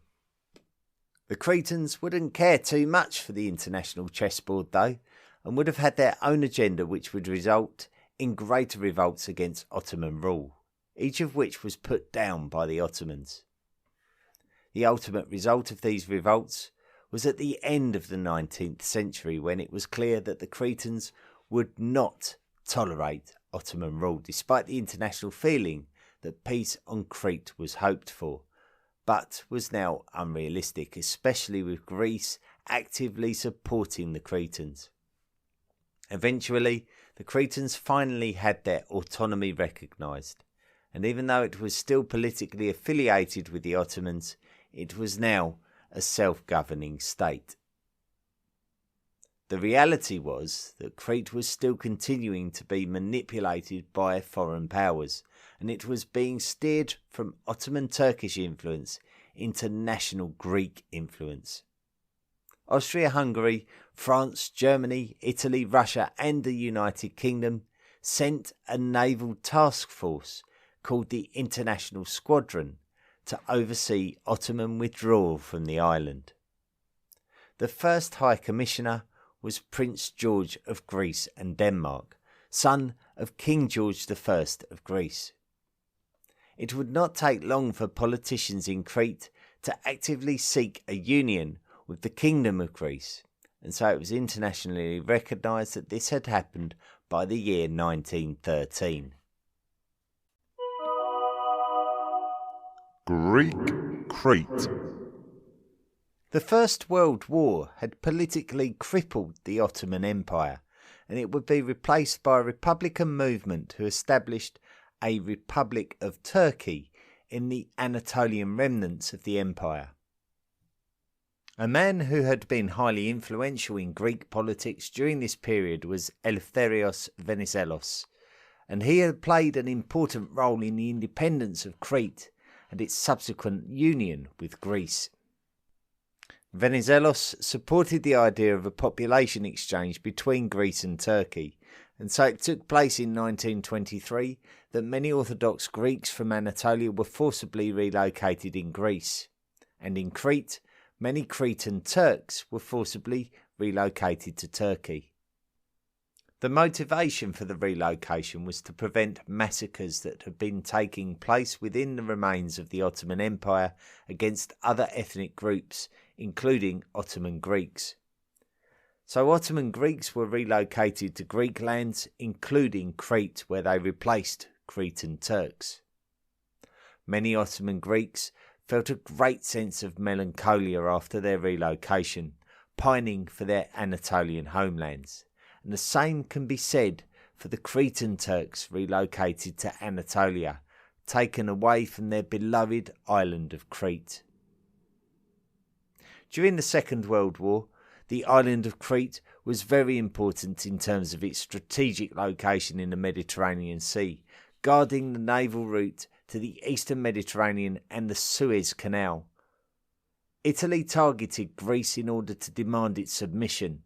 The Cretans wouldn't care too much for the international chessboard though, and would have had their own agenda which would result in greater revolts against Ottoman rule, each of which was put down by the Ottomans. The ultimate result of these revolts was at the end of the 19th century, when it was clear that the Cretans would not tolerate Ottoman rule, despite the international feeling that peace on Crete was hoped for, but was now unrealistic, especially with Greece actively supporting the Cretans. Eventually, the Cretans finally had their autonomy recognised, and even though it was still politically affiliated with the Ottomans, it was now a self-governing state. The reality was that Crete was still continuing to be manipulated by foreign powers, and it was being steered from Ottoman Turkish influence into national Greek influence. Austria-Hungary, France, Germany, Italy, Russia and the United Kingdom sent a naval task force called the International Squadron to oversee Ottoman withdrawal from the island. The first High Commissioner was Prince George of Greece and Denmark, son of King George I of Greece. It would not take long for politicians in Crete to actively seek a union with the Kingdom of Greece, and so it was internationally recognised that this had happened by the year 1913. Greek Crete. The First World War had politically crippled the Ottoman Empire, and it would be replaced by a republican movement who established a Republic of Turkey in the Anatolian remnants of the empire. A man who had been highly influential in Greek politics during this period was Eleftherios Venizelos, and he had played an important role in the independence of Crete and its subsequent union with Greece. Venizelos supported the idea of a population exchange between Greece and Turkey, and so it took place in 1923 that many Orthodox Greeks from Anatolia were forcibly relocated in Greece, and in Crete, many Cretan Turks were forcibly relocated to Turkey. The motivation for the relocation was to prevent massacres that had been taking place within the remains of the Ottoman Empire against other ethnic groups, including Ottoman Greeks. So Ottoman Greeks were relocated to Greek lands, including Crete, where they replaced Cretan Turks. Many Ottoman Greeks felt a great sense of melancholia after their relocation, pining for their Anatolian homelands. And the same can be said for the Cretan Turks relocated to Anatolia, taken away from their beloved island of Crete. During the Second World War, the island of Crete was very important in terms of its strategic location in the Mediterranean Sea, guarding the naval route to the eastern Mediterranean and the Suez Canal. Italy targeted Greece in order to demand its submission,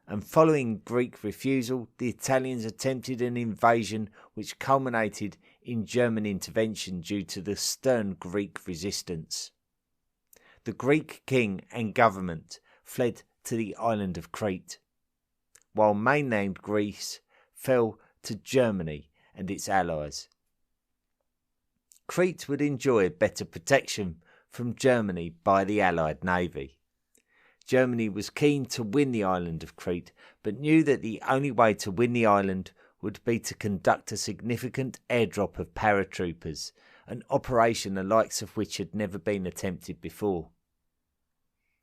and following Greek refusal, the Italians attempted an invasion which culminated in German intervention due to the stern Greek resistance. The Greek king and government fled to the island of Crete, while mainland Greece fell to Germany and its allies. Crete would enjoy better protection from Germany by the Allied navy. Germany was keen to win the island of Crete, but knew that the only way to win the island would be to conduct a significant airdrop of paratroopers, an operation the likes of which had never been attempted before.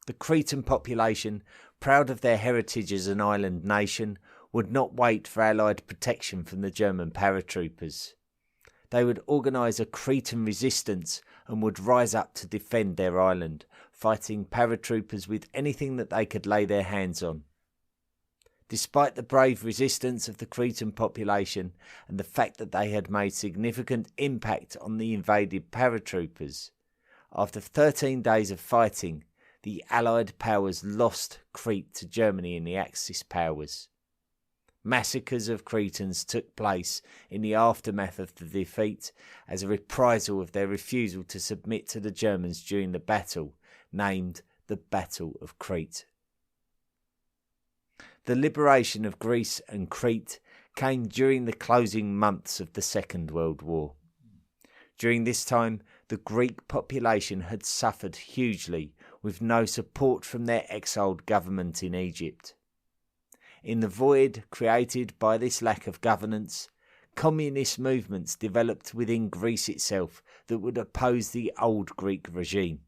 The Cretan population, proud of their heritage as an island nation, would not wait for Allied protection from the German paratroopers. They would organise a Cretan resistance and would rise up to defend their island, fighting paratroopers with anything that they could lay their hands on. Despite the brave resistance of the Cretan population and the fact that they had made significant impact on the invaded paratroopers, after 13 days of fighting, the Allied powers lost Crete to Germany and the Axis powers. Massacres of Cretans took place in the aftermath of the defeat as a reprisal of their refusal to submit to the Germans during the battle, named the Battle of Crete. The liberation of Greece and Crete came during the closing months of the Second World War. During this time, the Greek population had suffered hugely, with no support from their exiled government in Egypt. In the void created by this lack of governance, communist movements developed within Greece itself that would oppose the old Greek regime.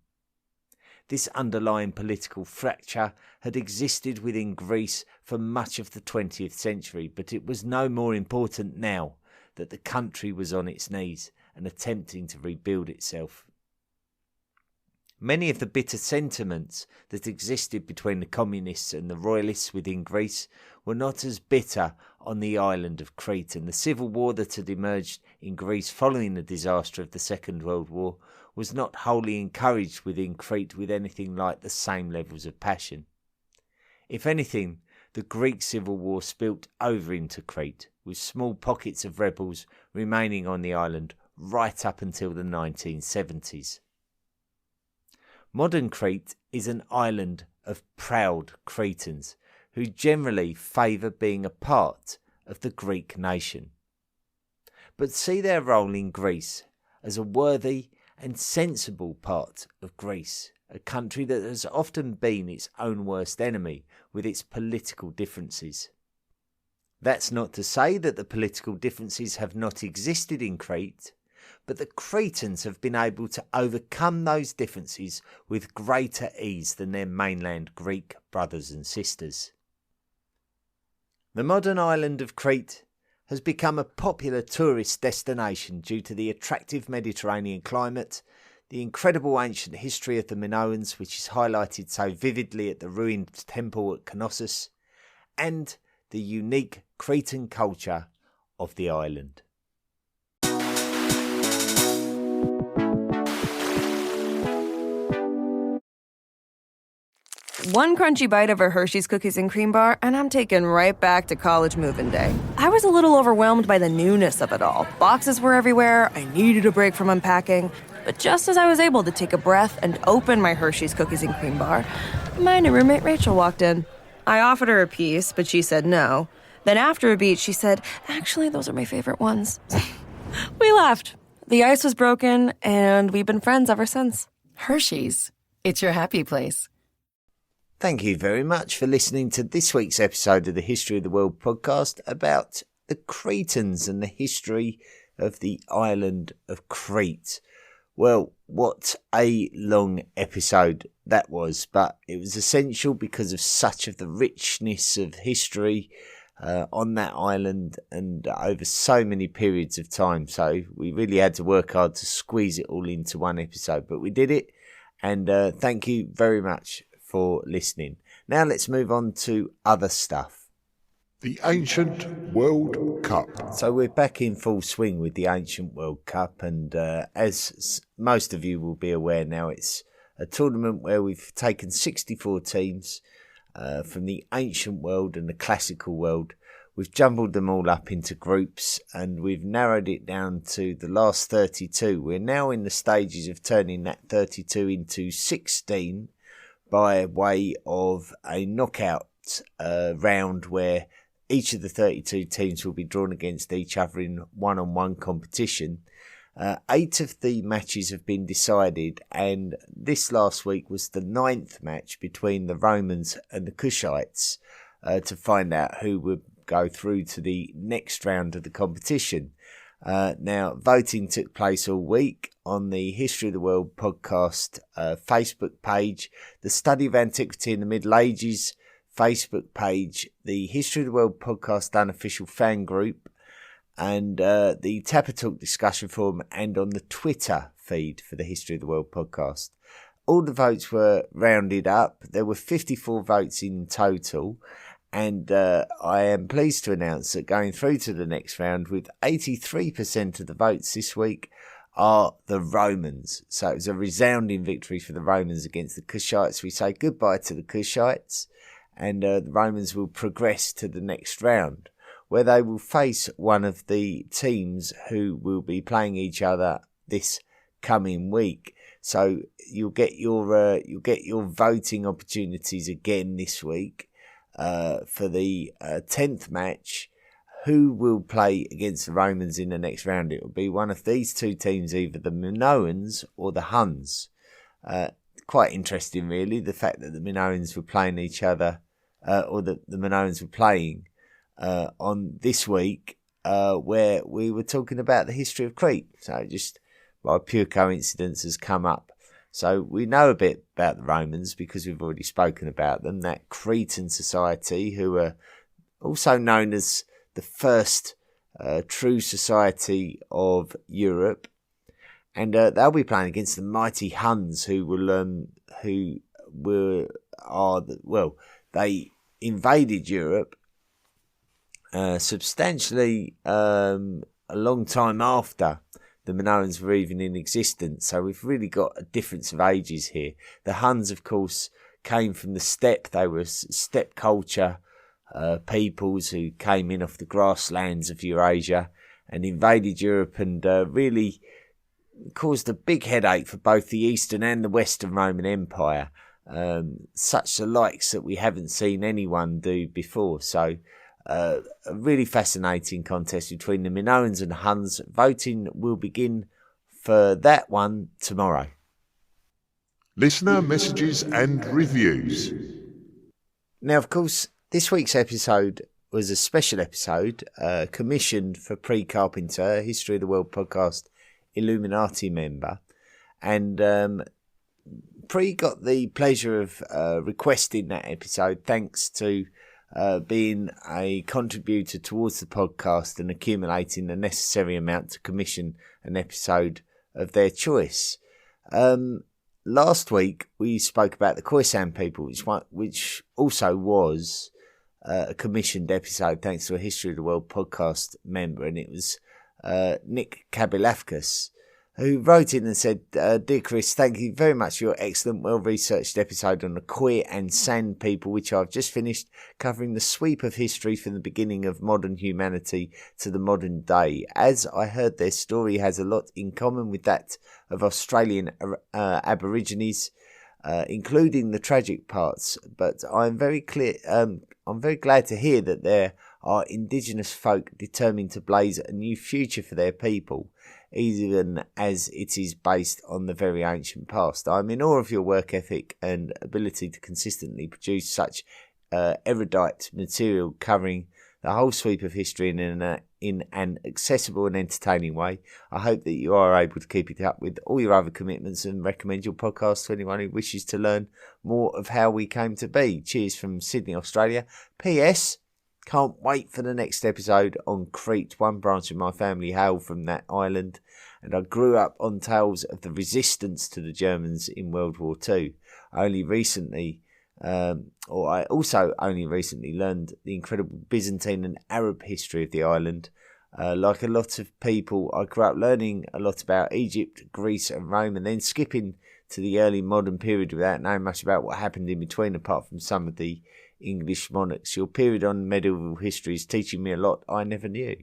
This underlying political fracture had existed within Greece for much of the 20th century, but it was no more important now that the country was on its knees and attempting to rebuild itself. Many of the bitter sentiments that existed between the communists and the royalists within Greece were not as bitter on the island of Crete, and the civil war that had emerged in Greece following the disaster of the Second World War was not wholly encouraged within Crete with anything like the same levels of passion. If anything, the Greek civil war spilt over into Crete, with small pockets of rebels remaining on the island right up until the 1970s. Modern Crete is an island of proud Cretans who generally favour being a part of the Greek nation, but see their role in Greece as a worthy and sensible part of Greece a country that has often been its own worst enemy with its political differences. That's not to say that the political differences have not existed in Crete, but the Cretans have been able to overcome those differences with greater ease than their mainland Greek brothers and sisters. The modern island of Crete has become a popular tourist destination due to the attractive Mediterranean climate, the incredible ancient history of the Minoans, which is highlighted so vividly at the ruined temple at Knossos, and the unique Cretan culture of the island. One crunchy bite of a Hershey's cookies and cream bar, and I'm taken right back to college move-in day. I was a little overwhelmed by the newness of it all. Boxes were everywhere, I needed a break from unpacking. But just as I was able to take a breath and open my Hershey's cookies and cream bar, my new roommate Rachel walked in. I offered her a piece, but she said no. Then after a beat, she said, "Actually, those are my favorite ones." We laughed. The ice was broken, and we've been friends ever since. Hershey's. It's your happy place. Thank you very much for listening to this week's episode of the History of the World podcast about the Cretans and the history of the island of Crete. Well, what a long episode that was, but it was essential because of such of the richness of history on that island and over so many periods of time. So we really had to work hard to squeeze it all into one episode, but we did it. And thank you very much for listening. Now let's move on to other stuff. The Ancient World Cup. So we're back in full swing with the Ancient World Cup, and as most of you will be aware now, it's a tournament where we've taken 64 teams from the ancient world and the classical world. We've jumbled them all up into groups and we've narrowed it down to the last 32. We're now in the stages of turning that 32 into 16 by way of a knockout round where each of the 32 teams will be drawn against each other in one-on-one competition. 8 of the matches have been decided, and this last week was the 9th match between the Romans and the Cushites to find out who would go through to the next round of the competition. Now, voting took place all week on the History of the World podcast Facebook page, the Study of Antiquity in the Middle Ages Facebook page, the History of the World podcast unofficial fan group, and the Tapper Talk discussion forum, and on the Twitter feed for the History of the World podcast. All the votes were rounded up. There were 54 votes in total. And I am pleased to announce that going through to the next round with 83% of the votes this week are the Romans. So it was a resounding victory for the Romans against the Cushites. We say goodbye to the Cushites, and the Romans will progress to the next round, where they will face one of the teams who will be playing each other this coming week. So you'll get your voting opportunities again this week. For the 10th match, who will play against the Romans in the next round? It will be one of these two teams, either the Minoans or the Huns. Quite interesting, really, the fact that the Minoans were playing each other, or the Minoans were playing on this week, where we were talking about the history of Crete. So just by pure coincidence has come up. So we know a bit about the Romans because we've already spoken about them, that Cretan society, who are also known as the first true society of Europe. And they'll be playing against the mighty Huns, they invaded Europe substantially a long time after the Minoans were even in existence. So we've really got a difference of ages here. The Huns, of course, came from the steppe. They were steppe culture peoples who came in off the grasslands of Eurasia and invaded Europe, and really caused a big headache for both the Eastern and the Western Roman Empire. Such the likes that we haven't seen anyone do before. So a really fascinating contest between the Minoans and the Huns. Voting will begin for that one tomorrow. Listener messages and reviews. Now, of course, this week's episode was a special episode commissioned for Pre Carpenter, History of the World podcast Illuminati member. And Pre got the pleasure of requesting that episode thanks to being a contributor towards the podcast and accumulating the necessary amount to commission an episode of their choice. Last week we spoke about the Khoisan people, which also was a commissioned episode thanks to a History of the World podcast member, and it was Nick Kabilafkas, who wrote in and said, Dear Chris, thank you very much for your excellent, well-researched episode on the Khoi and San people, which I've just finished, covering the sweep of history from the beginning of modern humanity to the modern day. As I heard, their story has a lot in common with that of Australian Aborigines, including the tragic parts, but I'm very glad to hear that there are indigenous folk determined to blaze a new future for their people, even as it is based on the very ancient past. I'm in awe of your work ethic and ability to consistently produce such erudite material covering the whole sweep of history in an accessible and entertaining way. I hope that you are able to keep it up with all your other commitments and recommend your podcast to anyone who wishes to learn more of how we came to be. Cheers from Sydney, Australia. P.S. Can't wait for the next episode on Crete. One branch of my family hail from that island, and I grew up on tales of the resistance to the Germans in World War II. I also only recently learned the incredible Byzantine and Arab history of the island. Like a lot of people, I grew up learning a lot about Egypt, Greece and Rome, and then skipping to the early modern period without knowing much about what happened in between, apart from some of the English monarchs. Your period on medieval history is teaching me a lot I never knew.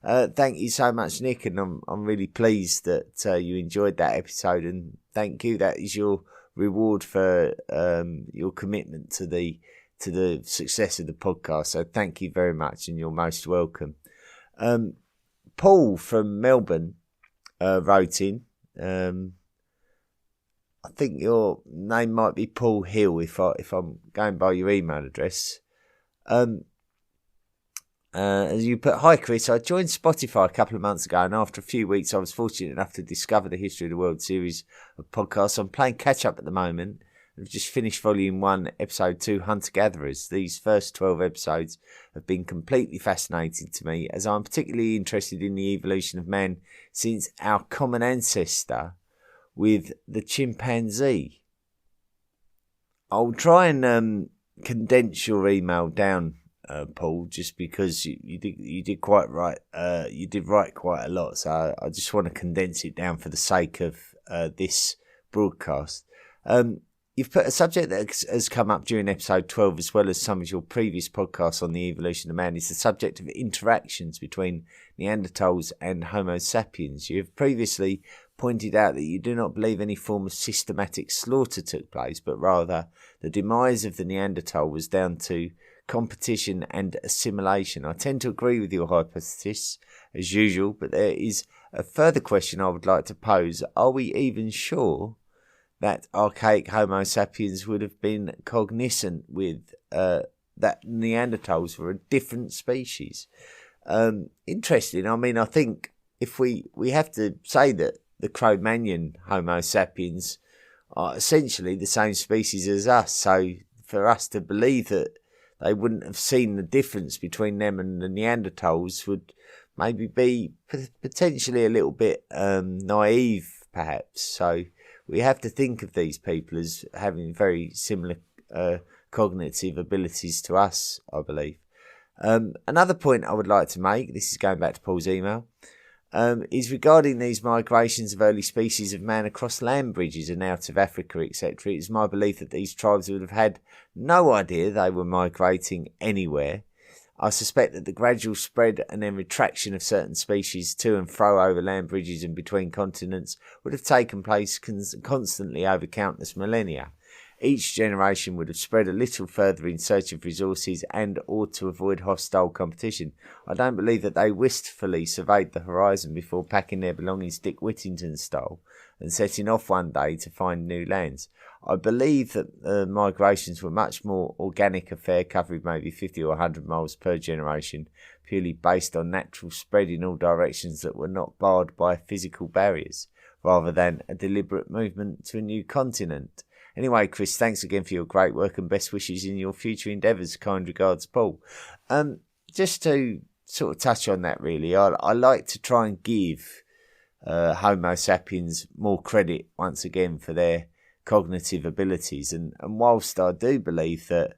Thank you so much, Nick, and I'm really pleased that you enjoyed that episode, and thank you. That is your reward for your commitment to the success of the podcast. So thank you very much, and you're most welcome. Paul from Melbourne wrote in. I think your name might be Paul Hill if I'm going by your email address. As you put, hi Chris, I joined Spotify a couple of months ago, and after a few weeks I was fortunate enough to discover the History of the World series of podcasts. I'm playing catch up at the moment. I've just finished Volume 1, Episode 2, Hunter-Gatherers. These first 12 episodes have been completely fascinating to me, as I'm particularly interested in the evolution of man since our common ancestor with the chimpanzee. I'll try and condense your email down, Paul, just because you did quite right. You did write quite a lot, so I just want to condense it down for the sake of this broadcast. You've put a subject that has come up during episode 12, as well as some of your previous podcasts on the evolution of man. It's the subject of interactions between Neanderthals and Homo sapiens. You have previously pointed out that you do not believe any form of systematic slaughter took place, but rather the demise of the Neanderthal was down to competition and assimilation. I tend to agree with your hypothesis, as usual, but there is a further question I would like to pose. Are we even sure that archaic Homo sapiens would have been cognizant with that Neanderthals were a different species? Interesting. I mean, I think if we have to say that the Cro-Magnon Homo sapiens are essentially the same species as us, so for us to believe that they wouldn't have seen the difference between them and the Neanderthals would maybe be potentially a little bit naive, perhaps. So we have to think of these people as having very similar cognitive abilities to us, I believe. Another point I would like to make, this is going back to Paul's email, is regarding these migrations of early species of man across land bridges and out of Africa, etc. It is my belief that these tribes would have had no idea they were migrating anywhere. I suspect that the gradual spread and then retraction of certain species to and fro over land bridges and between continents would have taken place constantly over countless millennia. Each generation would have spread a little further in search of resources and or to avoid hostile competition. I don't believe that they wistfully surveyed the horizon before packing their belongings Dick Whittington style and setting off one day to find new lands. I believe that migrations were much more organic affair, covering maybe 50 or 100 miles per generation, purely based on natural spread in all directions that were not barred by physical barriers, rather than a deliberate movement to a new continent. Anyway, Chris, thanks again for your great work and best wishes in your future endeavours. Kind regards, Paul. Just to sort of touch on that, really, I like to try and give Homo sapiens more credit once again for their cognitive abilities. And whilst I do believe that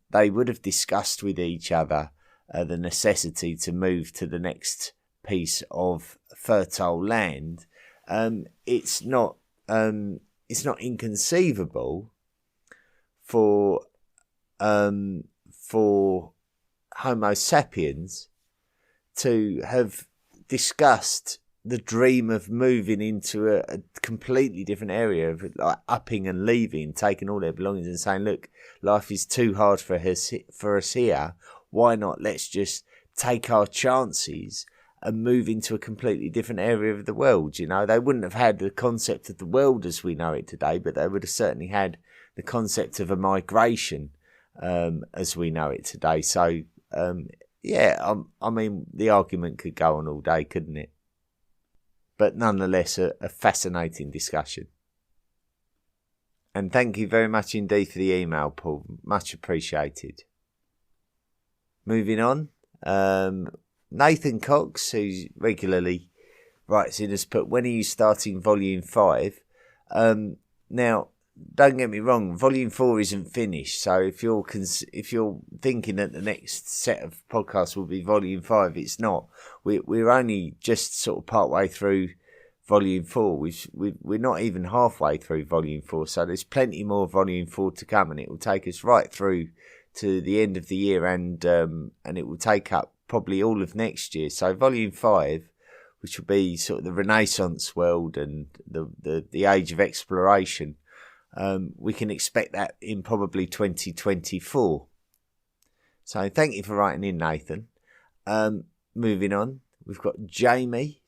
they would have discussed with each other the necessity to move to the next piece of fertile land, it's not inconceivable for Homo sapiens to have discussed the dream of moving into a completely different area, of like upping and leaving, taking all their belongings and saying, look, life is too hard for us here. Why not? Let's just take our chances and move into a completely different area of the world. You know, they wouldn't have had the concept of the world as we know it today, but they would have certainly had the concept of a migration as we know it today. So, I mean, the argument could go on all day, couldn't it? But nonetheless, a fascinating discussion. And thank you very much indeed for the email, Paul. Much appreciated. Moving on. Nathan Cox, who regularly writes in, has put, when are you starting Volume 5? Now, don't get me wrong, Volume 4 isn't finished, so if you're thinking that the next set of podcasts will be Volume 5, it's not. We're only just sort of part way through Volume 4. We're not even halfway through Volume 4, so there's plenty more Volume 4 to come, and it will take us right through to the end of the year, and it will take up probably all of next year. So Volume 5, which will be sort of the Renaissance world and the age of exploration, we can expect that in probably 2024. So thank you for writing in, Nathan. Moving on, we've got Jamie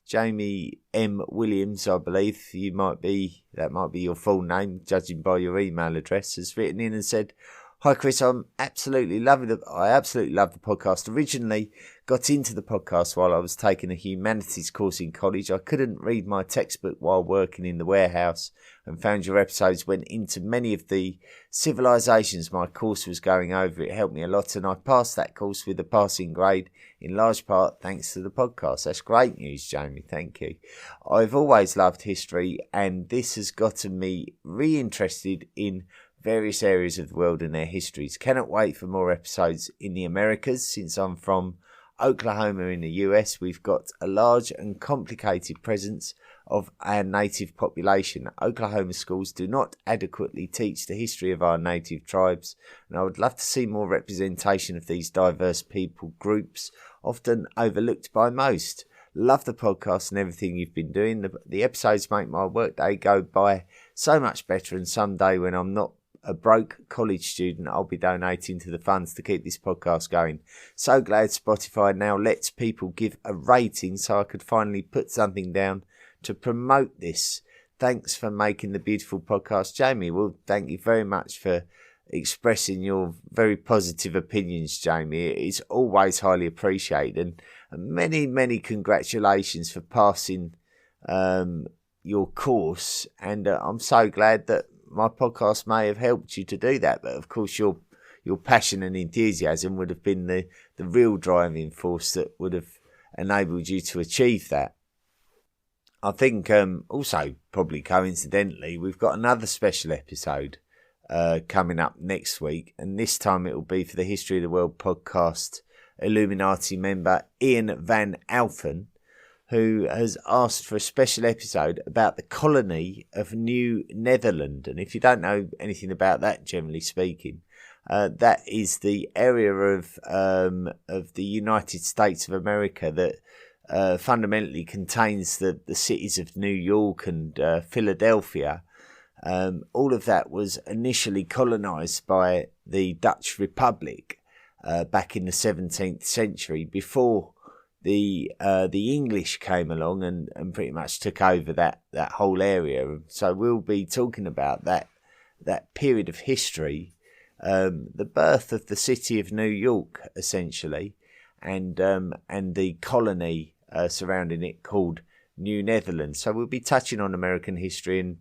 M. Williams, I believe. That might be your full name, judging by your email address, has written in and said, hi Chris, I absolutely love the podcast. Originally got into the podcast while I was taking a humanities course in college. I couldn't read my textbook while working in the warehouse and found your episodes went into many of the civilizations my course was going over. It helped me a lot, and I passed that course with a passing grade, in large part thanks to the podcast. That's great news, Jamie. Thank you. I've always loved history, and this has gotten me reinterested in various areas of the world and their histories. Cannot wait for more episodes in the Americas. Since I'm from Oklahoma in the US, we've got a large and complicated presence of our native population. Oklahoma schools do not adequately teach the history of our native tribes, and I would love to see more representation of these diverse people groups, often overlooked by most. Love the podcast and everything you've been doing. The episodes make my workday go by so much better, and someday when I'm not a broke college student, I'll be donating to the funds to keep this podcast going. So glad Spotify now lets people give a rating, so I could finally put something down to promote this. Thanks for making the beautiful podcast, Jamie. Well, thank you very much for expressing your very positive opinions, Jamie. It's always highly appreciated, and many congratulations for passing your course, and I'm so glad that my podcast may have helped you to do that. But of course your passion and enthusiasm would have been the real driving force that would have enabled you to achieve that. I think also probably coincidentally, we've got another special episode coming up next week, and this time it will be for the History of the World podcast Illuminati member Ian Van Alphen, who has asked for a special episode about the colony of New Netherland. And if you don't know anything about that, generally speaking, that is the area of the United States of America that fundamentally contains the cities of New York and Philadelphia, all of that was initially colonised by the Dutch Republic back in the 17th century, before the English came along and pretty much took over that whole area. So we'll be talking about that period of history, the birth of the city of New York, essentially, and the colony surrounding it called New Netherlands. So we'll be touching on American history and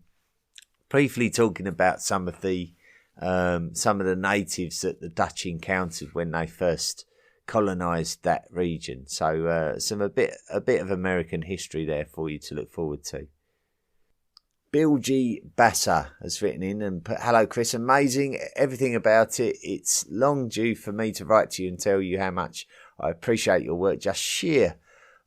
briefly talking about some of the natives that the Dutch encountered when they first colonised that region. So a bit of American history there for you to look forward to. Bilgi Bassa has written in and put, "Hello Chris, amazing everything about it. It's long due for me to write to you and tell you how much I appreciate your work. Just sheer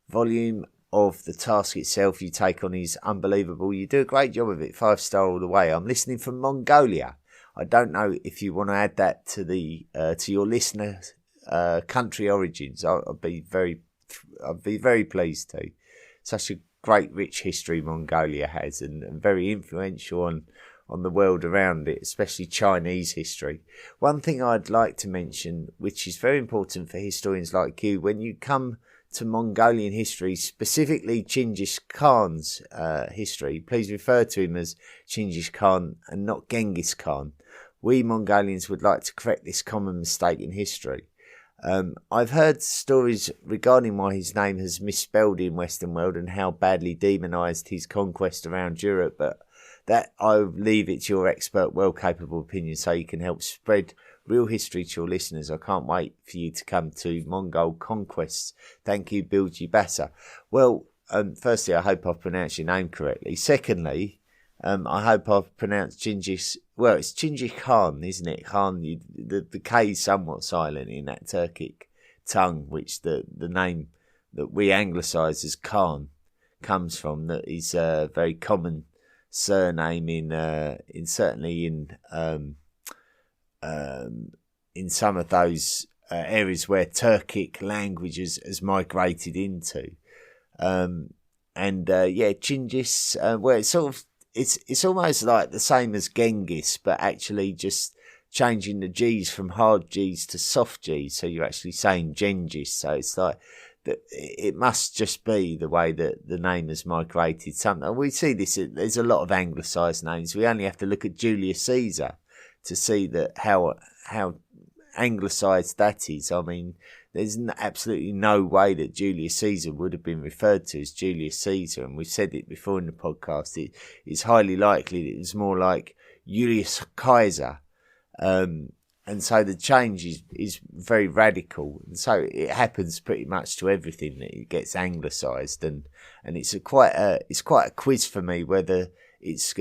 volume of the task itself you take on is unbelievable. You do a great job of it, 5-star all the way. I'm listening from Mongolia. I don't know if you want to add that to your listener country origins. I'd be very pleased to. Such a great rich history Mongolia has, and very influential on the world around it, especially Chinese history. One thing I'd like to mention, which is very important for historians like you, when you come to Mongolian history, specifically Chinggis Khan's history, please refer to him as Chinggis Khan and not Genghis Khan. We Mongolians would like to correct this common mistake in history. I've heard stories regarding why his name has misspelled in Western world and how badly demonised his conquest around Europe, but that I'll leave it to your expert, well-capable opinion so you can help spread real history to your listeners. I can't wait for you to come to Mongol conquests. Thank you, Bilgi Bassa. Well, firstly, I hope I've pronounced your name correctly. Secondly, I hope I've pronounced Chinggis. Well, it's Chinggis Khan, isn't it? Khan. The K is somewhat silent in that Turkic tongue, which the name that we anglicise as Khan comes from. That is a very common surname in certainly in some of those areas where Turkic language has migrated into. Chinggis. Well, it's sort of. It's almost like the same as Genghis, but actually just changing the G's from hard G's to soft G's. So you're actually saying Genghis. So it's like that. It must just be the way that the name has migrated. Something we see this. There's a lot of anglicised names. We only have to look at Julius Caesar to see that how anglicised that is. I mean, there's absolutely no way that Julius Caesar would have been referred to as Julius Caesar, and we've said it before in the podcast. It's highly likely that it was more like Julius Caesar, and so the change is very radical, and so it happens pretty much to everything that it gets anglicised, and it's quite a quiz for me whether it's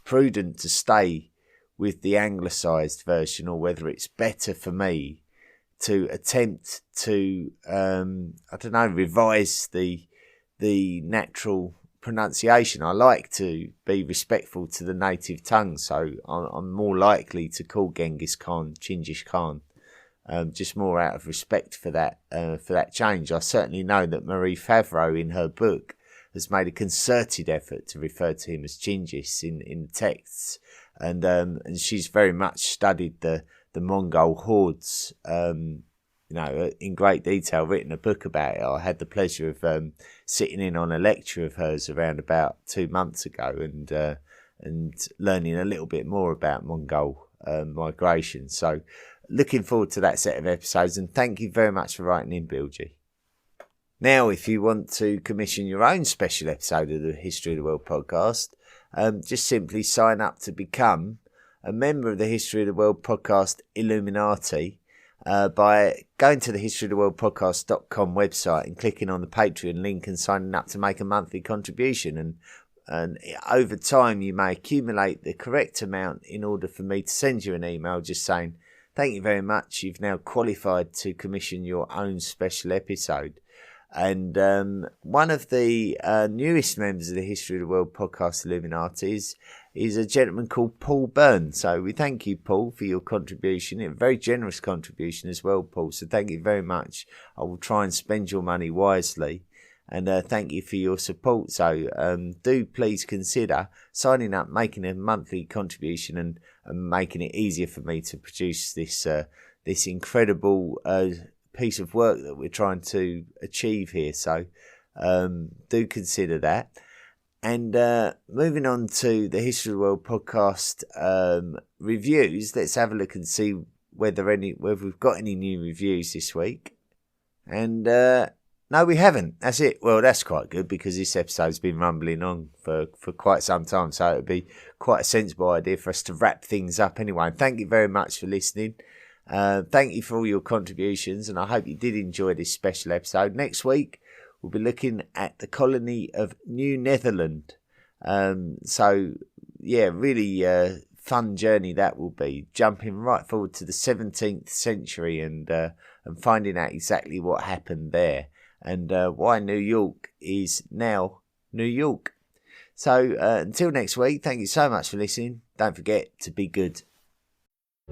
prudent to stay with the anglicised version or whether it's better for me to attempt to, revise the natural pronunciation. I like to be respectful to the native tongue, so I'm more likely to call Genghis Khan Chinggis Khan, just more out of respect for that change. I certainly know that Marie Favreau in her book has made a concerted effort to refer to him as Chinggis in texts, and she's very much studied the Mongol hordes, in great detail, written a book about it. I had the pleasure of sitting in on a lecture of hers around about 2 months ago and learning a little bit more about Mongol migration. So looking forward to that set of episodes, and thank you very much for writing in, Bilgi. Now, if you want to commission your own special episode of the History of the World podcast, just simply sign up to become a member of the History of the World podcast Illuminati by going to the historyoftheworldpodcast.com website and clicking on the Patreon link and signing up to make a monthly contribution. And over time, you may accumulate the correct amount in order for me to send you an email just saying, thank you very much, you've now qualified to commission your own special episode. And one of the newest members of the History of the World podcast Illuminati is a gentleman called Paul Byrne. So we thank you, Paul, for your contribution. A very generous contribution as well, Paul. So thank you very much. I will try and spend your money wisely and thank you for your support. So do please consider signing up, making a monthly contribution, and making it easier for me to produce this incredible piece of work that we're trying to achieve here. So do consider that. And moving on to the History of the World podcast reviews, let's have a look and see whether we've got any new reviews this week. And no, we haven't. That's it. Well, that's quite good, because this episode's been rumbling on for quite some time, so it would be quite a sensible idea for us to wrap things up anyway. And thank you very much for listening. Thank you for all your contributions, and I hope you did enjoy this special episode. Next week, we'll be looking at the colony of New Netherland. So, yeah, really fun journey that will be, jumping right forward to the 17th century and finding out exactly what happened there, and why New York is now New York. So until next week, thank you so much for listening. Don't forget to be good.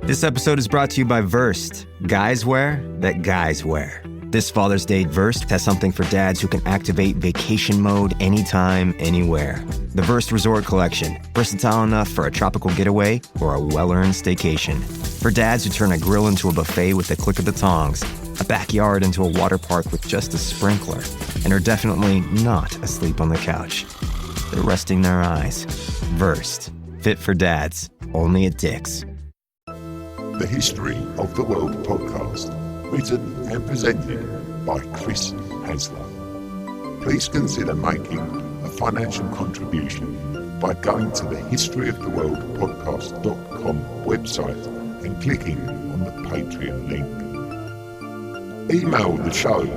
This episode is brought to you by Versed, guys wear that guys wear. This Father's Day, Versed has something for dads who can activate vacation mode anytime, anywhere. The Versed Resort Collection, versatile enough for a tropical getaway or a well-earned staycation. For dads who turn a grill into a buffet with the click of the tongs, a backyard into a water park with just a sprinkler, and are definitely not asleep on the couch. They're resting their eyes. Versed, fit for dads, only at Dick's. The History of the World podcast, written and presented by Chris Hasler. Please consider making a financial contribution by going to the historyoftheworldpodcast.com website and clicking on the Patreon link. Email the show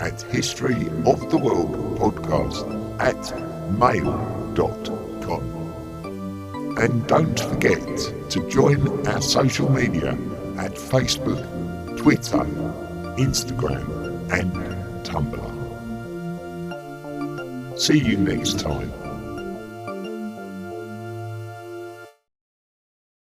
at historyoftheworldpodcast@mail.com. And don't forget to join our social media at Facebook, Twitter, Instagram, and Tumblr. See you next time.